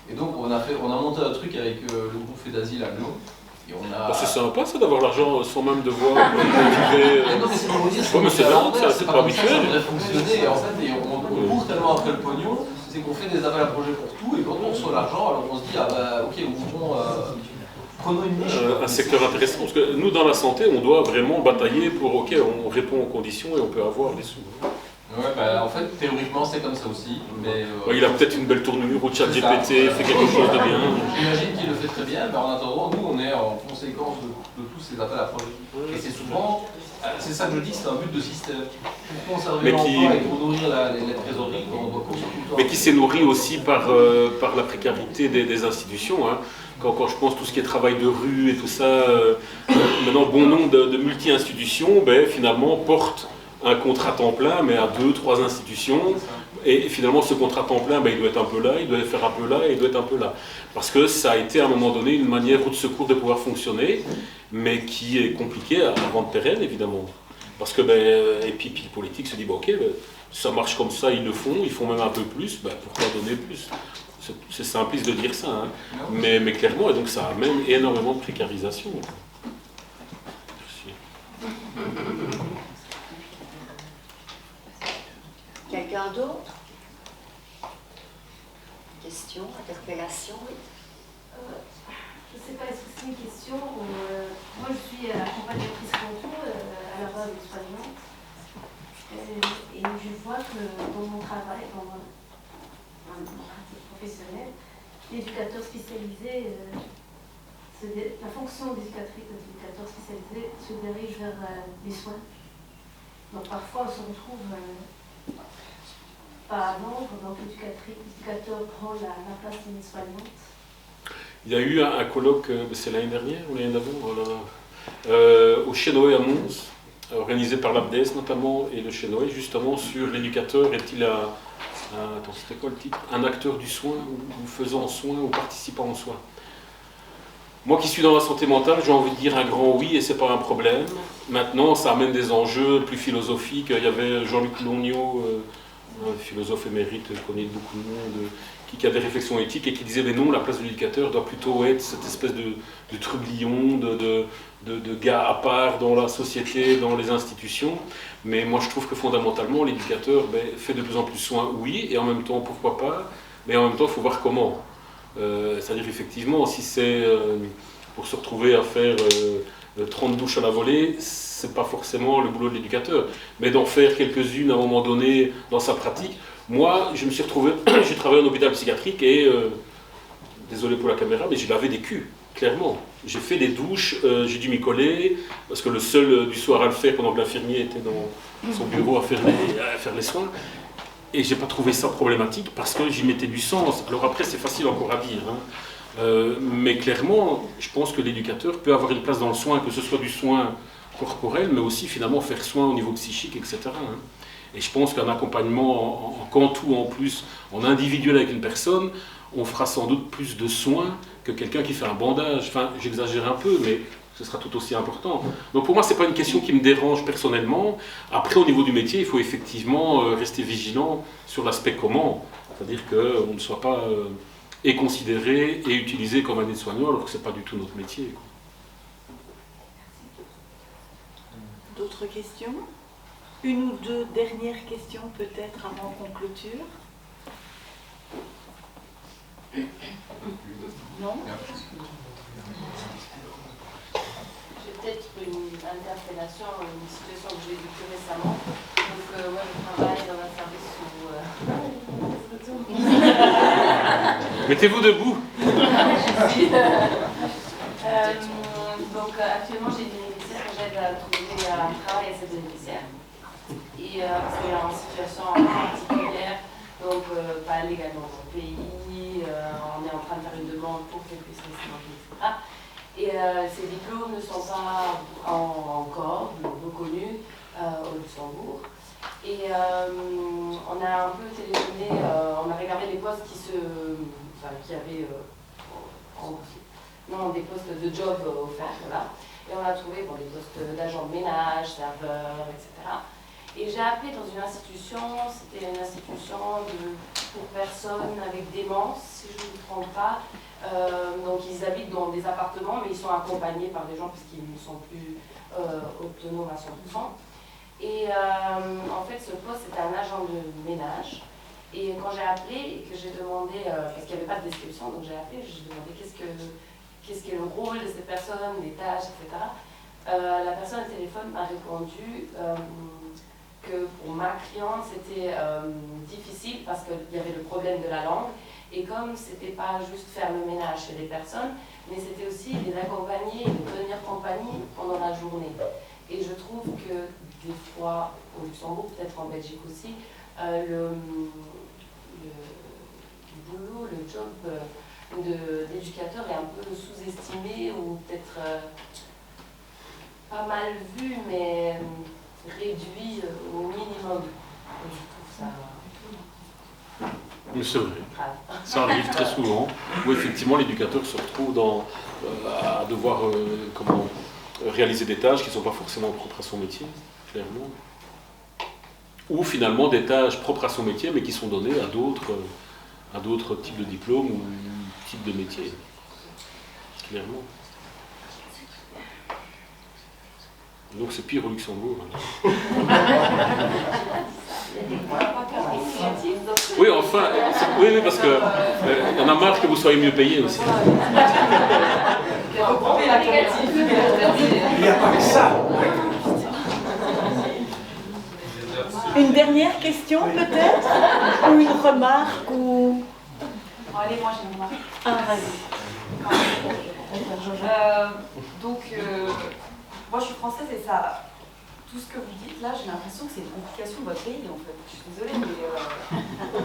[SPEAKER 13] Et donc, on a monté un truc avec le groupe Fait d'Asile à Lyon.
[SPEAKER 3] C'est sympa ça d'avoir l'argent sans même devoir cultiver.
[SPEAKER 13] Non, mais c'est pour vous dire, c'est pas habituel. Ça devrait fonctionner. En fait, on court tellement après le pognon, c'est qu'on fait des appels à projets pour tout, et quand on reçoit l'argent, alors on se dit, ok, prenons une niche.
[SPEAKER 3] Un secteur intéressant, parce que nous dans la santé, on doit vraiment batailler pour, ok, on répond aux conditions et on peut avoir des sous.
[SPEAKER 13] Ouais, en fait, théoriquement, c'est comme ça aussi, mais...
[SPEAKER 3] il a peut-être une belle tournure, au chat GPT, fait quelque chose de bien.
[SPEAKER 13] J'imagine qu'il le fait très bien, mais en attendant, nous, on est en conséquence de tous ces appels à projets. Et c'est souvent, c'est ça que je dis, c'est un but de système. Pour conserver l'emploi et pour nourrir les trésoreries, on doit construire.
[SPEAKER 3] Mais qui s'est nourri aussi par la précarité des institutions. Hein. Quand je pense tout ce qui est travail de rue et tout ça, maintenant, bon nombre de multi-institutions, finalement, portent un contrat temps plein, mais à 2, 3 institutions, et finalement ce contrat temps plein, il doit être un peu là, il doit faire un peu là, et il doit être un peu là. Parce que ça a été à un moment donné une manière roue de secours de pouvoir fonctionner, mais qui est compliquée à rendre pérenne, évidemment. Parce que, et puis le politique se dit, ok, ça marche comme ça, ils le font, ils font même un peu plus, pourquoi donner plus? C'est simpliste de dire ça, hein. Mais clairement, et donc ça amène énormément de précarisation. Merci.
[SPEAKER 5] Quelqu'un d'autre? Question, interpellation?
[SPEAKER 14] Je ne sais pas, est-ce que c'est une question moi je suis accompagnatrice canton à la base de soignante et je vois que dans mon travail, dans ma pratique professionnelle, l'éducateur spécialisé, la fonction d'éducateur spécialisé se dirige vers les soins. Donc parfois on se retrouve pas à Londres, donc l'éducateur prend la place d'une soignante.
[SPEAKER 3] Il y a eu un colloque, c'est l'année dernière ou l'année d'avant, voilà, au Chenoé à Mons, organisé par l'ABDES notamment, et le Chenoé, justement sur l'éducateur, est-il attends, c'était quoi le titre? Un acteur du soin, ou faisant soin, ou participant en soin. Moi qui suis dans la santé mentale, j'ai envie de dire un grand oui, et c'est pas un problème. Maintenant, ça amène des enjeux plus philosophiques. Il y avait Jean-Luc Longniot, un philosophe émérite connu de beaucoup de monde, qui a des réflexions éthiques et qui disait mais non, la place de l'éducateur doit plutôt être cette espèce de trublion, de gars à part dans la société, dans les institutions. Mais moi je trouve que fondamentalement l'éducateur fait de plus en plus soin, oui, et en même temps pourquoi pas, mais en même temps il faut voir comment. C'est-à-dire effectivement si c'est pour se retrouver à faire 30 douches à la volée, c'est pas forcément le boulot de l'éducateur, mais d'en faire quelques-unes à un moment donné dans sa pratique. Moi, je me suis retrouvé, j'ai travaillé en hôpital psychiatrique et, désolé pour la caméra, mais j'ai lavé des culs, clairement. J'ai fait des douches, j'ai dû m'y coller, parce que le seul du soir à le faire pendant que l'infirmier était dans son bureau à faire les soins. Et j'ai pas trouvé ça problématique parce que j'y mettais du sens. Alors après, c'est facile encore à dire, hein. Mais clairement, je pense que l'éducateur peut avoir une place dans le soin, que ce soit du soin corporel, mais aussi finalement faire soin au niveau psychique, etc. hein. Et je pense qu'un accompagnement en quantou en plus, en individuel avec une personne, on fera sans doute plus de soins que quelqu'un qui fait un bandage. Enfin, j'exagère un peu, mais ce sera tout aussi important. Donc pour moi, ce n'est pas une question qui me dérange personnellement. Après, au niveau du métier, il faut effectivement rester vigilant sur l'aspect comment. C'est-à-dire qu'on ne soit pas et considéré et utilisé comme un aide-soignant alors que ce n'est pas du tout notre métier, quoi.
[SPEAKER 1] D'autres questions? Une ou deux dernières questions peut-être avant qu'on clôture? Non?
[SPEAKER 15] J'ai peut-être une interpellation, une situation que j'ai vécue récemment. Donc moi je travaille dans un service où...
[SPEAKER 3] Mettez-vous debout.
[SPEAKER 15] Donc actuellement j'ai une bénéficiaire que j'aide à trouver un travail à cette bénéficiaire. Et parce qu'elle est en situation particulière, donc pas légalement dans le pays, on est en train de faire une demande pour qu'elle puisse rester dans le pays, etc. Et ces diplômes ne sont pas encore reconnus au Luxembourg. Et on a un peu téléphoné, on a regardé les postes qui avaient des postes de job offerts, voilà. Et on a trouvé des postes d'agent de ménage, serveur, etc. Et j'ai appelé dans une institution, c'était une institution pour personnes avec démence, si je ne me trompe pas. Donc ils habitent dans des appartements, mais ils sont accompagnés par des gens puisqu'ils ne sont plus autonomes à 100%. Et en fait, ce poste, c'était un agent de ménage. Et quand j'ai appelé et que j'ai demandé, parce qu'il n'y avait pas de description, donc j'ai appelé, j'ai demandé qu'est-ce qu'est le rôle de cette personne, les tâches, etc. La personne au téléphone m'a répondu que pour ma cliente, c'était difficile parce qu'il y avait le problème de la langue. Et comme c'était pas juste faire le ménage chez les personnes, mais c'était aussi les accompagner, de tenir compagnie pendant la journée. Et je trouve que des fois, au Luxembourg, peut-être en Belgique aussi, le boulot, le job d'éducateur est un peu sous-estimé ou peut-être pas mal vu, mais réduit au minimum. Et je trouve ça...
[SPEAKER 3] Mais c'est vrai, ça arrive très souvent, où effectivement l'éducateur se retrouve à devoir réaliser des tâches qui ne sont pas forcément propres à son métier, clairement. Ou finalement des tâches propres à son métier, mais qui sont données à d'autres types de diplômes ou types de métiers, clairement. Donc c'est pire au Luxembourg. Oui, enfin, oui, parce que y en a marre que vous soyez mieux payé aussi.
[SPEAKER 1] Il n'y a pas que ça. Une dernière question peut-être? Ou une remarque ou...
[SPEAKER 15] Allez, moi j'ai une remarque.
[SPEAKER 1] Ah, vas-y.
[SPEAKER 16] Moi je suis française et ça, tout ce que vous dites là, j'ai l'impression que c'est une complication de votre pays en fait. Je suis désolée, mais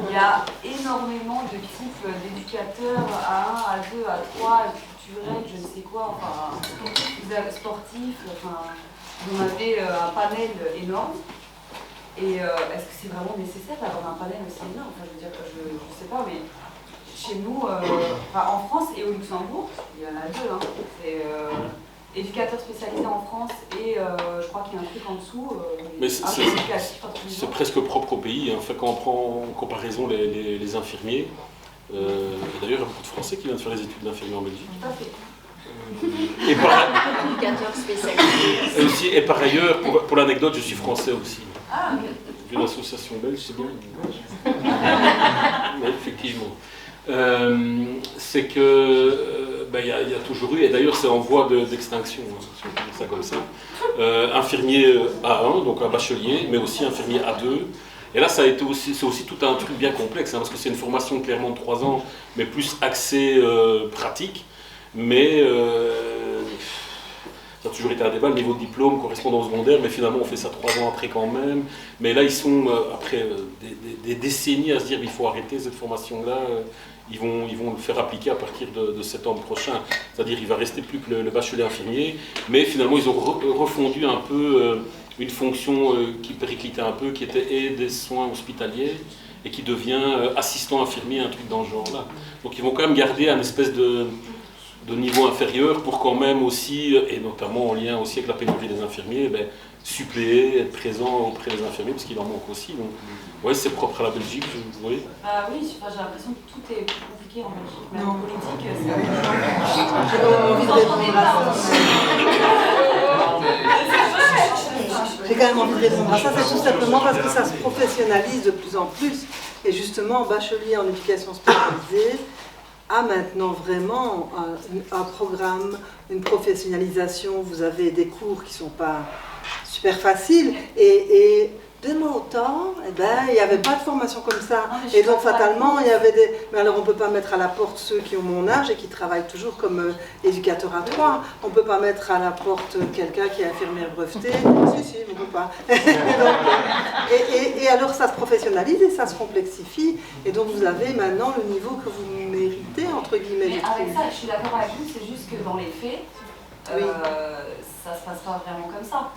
[SPEAKER 16] il y a énormément de types d'éducateurs à 1, à 2, à 3, culturels, je ne sais quoi, enfin, sportifs, enfin, vous avez un panel énorme. Et est-ce que c'est vraiment nécessaire d'avoir un panel aussi énorme? Enfin, je veux dire, je ne sais pas, mais chez nous, en France et au Luxembourg, il y en a 2. Hein. C'est éducateur spécialisé en France et je crois qu'il y a un truc en dessous.
[SPEAKER 3] Mais c'est presque propre au pays. Hein. Enfin, quand on prend en comparaison les infirmiers, et d'ailleurs, il y a beaucoup de Français qui viennent faire les études d'infirmiers en Belgique.
[SPEAKER 16] Tout à fait.
[SPEAKER 3] Et par ailleurs, pour l'anecdote, je suis français aussi.
[SPEAKER 16] Ah, ok.
[SPEAKER 3] Vu l'association belge, c'est bien. Mais effectivement. C'est que il y a toujours eu, et d'ailleurs c'est en voie d'extinction, si on peut dire ça comme ça, infirmier A1, donc un bachelier, mais aussi infirmier A2. Et là, c'est aussi tout un truc bien complexe, hein, parce que c'est une formation clairement de 3 ans, mais plus axée pratique. Mais ça a toujours été un débat, le niveau de diplôme correspondant au secondaire, mais finalement on fait ça 3 ans après quand même. Mais là, ils sont, après des décennies à se dire qu'il faut arrêter cette formation-là. Ils vont le faire appliquer à partir de septembre prochain. C'est-à-dire qu'il ne va rester plus que le bachelier infirmier, mais finalement ils ont refondu un peu une fonction qui périclitait un peu, qui était aide des soins hospitaliers, et qui devient assistant infirmier, un truc dans ce genre-là. Donc ils vont quand même garder un espèce de niveau inférieur pour quand même aussi, et notamment en lien aussi avec la pénurie des infirmiers, suppléer, être présent auprès des infirmiers, parce qu'il en manque aussi. Donc, ouais, c'est propre à la Belgique, vous voyez.
[SPEAKER 16] Oui, j'ai l'impression que tout est plus compliqué en Belgique. Même en politique, c'est...
[SPEAKER 4] J'ai quand même envie de répondre à ça, c'est tout simplement parce que ça se professionnalise de plus en plus. Et justement, bachelier en éducation spécialisée a maintenant vraiment un programme, une professionnalisation. Vous avez des cours qui ne sont pas super faciles. Et de mon temps, il n'y avait pas de formation comme ça. Et donc fatalement, il y avait des... Mais alors on ne peut pas mettre à la porte ceux qui ont mon âge et qui travaillent toujours comme éducateur à 3. On ne peut pas mettre à la porte quelqu'un qui est infirmière brevetée. Si, on ne peut pas. Et alors ça se professionnalise et ça se complexifie. Et donc vous avez maintenant le niveau que vous méritez, entre guillemets.
[SPEAKER 16] Mais avec ça, je suis d'accord avec vous, c'est juste que dans les faits, ça ne se passe pas vraiment comme ça.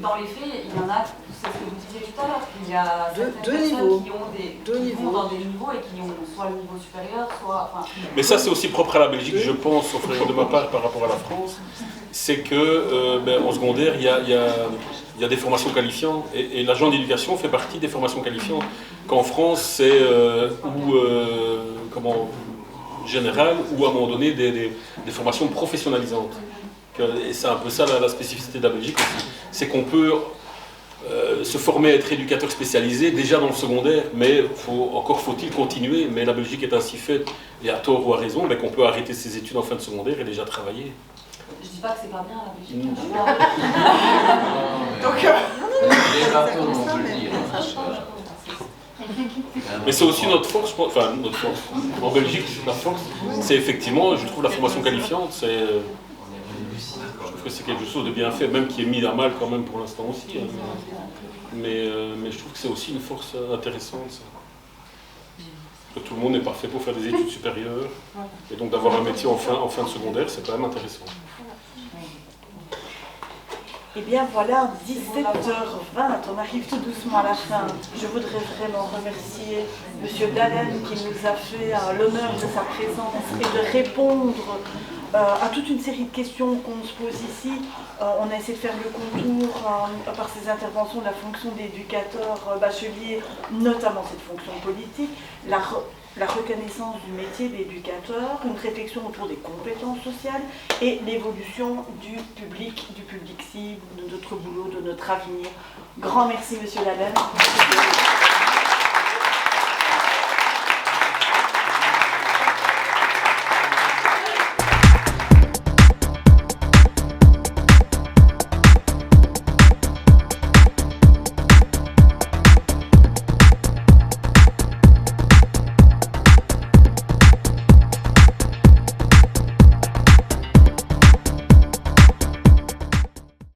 [SPEAKER 16] Dans les faits, il y en a, c'est ce que vous disiez tout à l'heure, il y a certaines personnes qui vont dans des niveaux et qui ont soit le niveau supérieur, soit...
[SPEAKER 3] Mais ça, c'est aussi propre à la Belgique, je pense, de ma part par rapport à la France. C'est que en secondaire, il y a des formations qualifiantes et l'agent d'éducation fait partie des formations qualifiantes. Qu'en France, c'est général ou à un moment donné des formations professionnalisantes. Et c'est un peu ça la spécificité de la Belgique aussi. C'est qu'on peut se former à être éducateur spécialisé déjà dans le secondaire, mais encore faut-il continuer. Mais la Belgique est ainsi faite, et à tort ou à raison, qu'on peut arrêter ses études en fin de secondaire et déjà travailler.
[SPEAKER 16] Je dis pas que c'est pas bien la Belgique.
[SPEAKER 3] Mais c'est aussi notre force, enfin notre force. En Belgique, la force, c'est effectivement, je trouve, la formation qualifiante, je trouve que c'est quelque chose de bien fait, même qui est mis à mal quand même pour l'instant aussi. Hein. Mais je trouve que c'est aussi une force intéressante. Ça. Que tout le monde n'est pas fait pour faire des études supérieures. Et donc d'avoir un métier en fin de secondaire, c'est quand même intéressant.
[SPEAKER 1] Eh bien voilà, 17h20, on arrive tout doucement à la fin. Je voudrais vraiment remercier M. Dallène qui nous a fait l'honneur de sa présence et de répondre à toute une série de questions qu'on se pose ici. On a essayé de faire le contour par ces interventions de la fonction d'éducateur bachelier, notamment cette fonction politique, la reconnaissance du métier d'éducateur, une réflexion autour des compétences sociales et l'évolution du public cible, de notre boulot, de notre avenir. Grand merci, M. Dallène.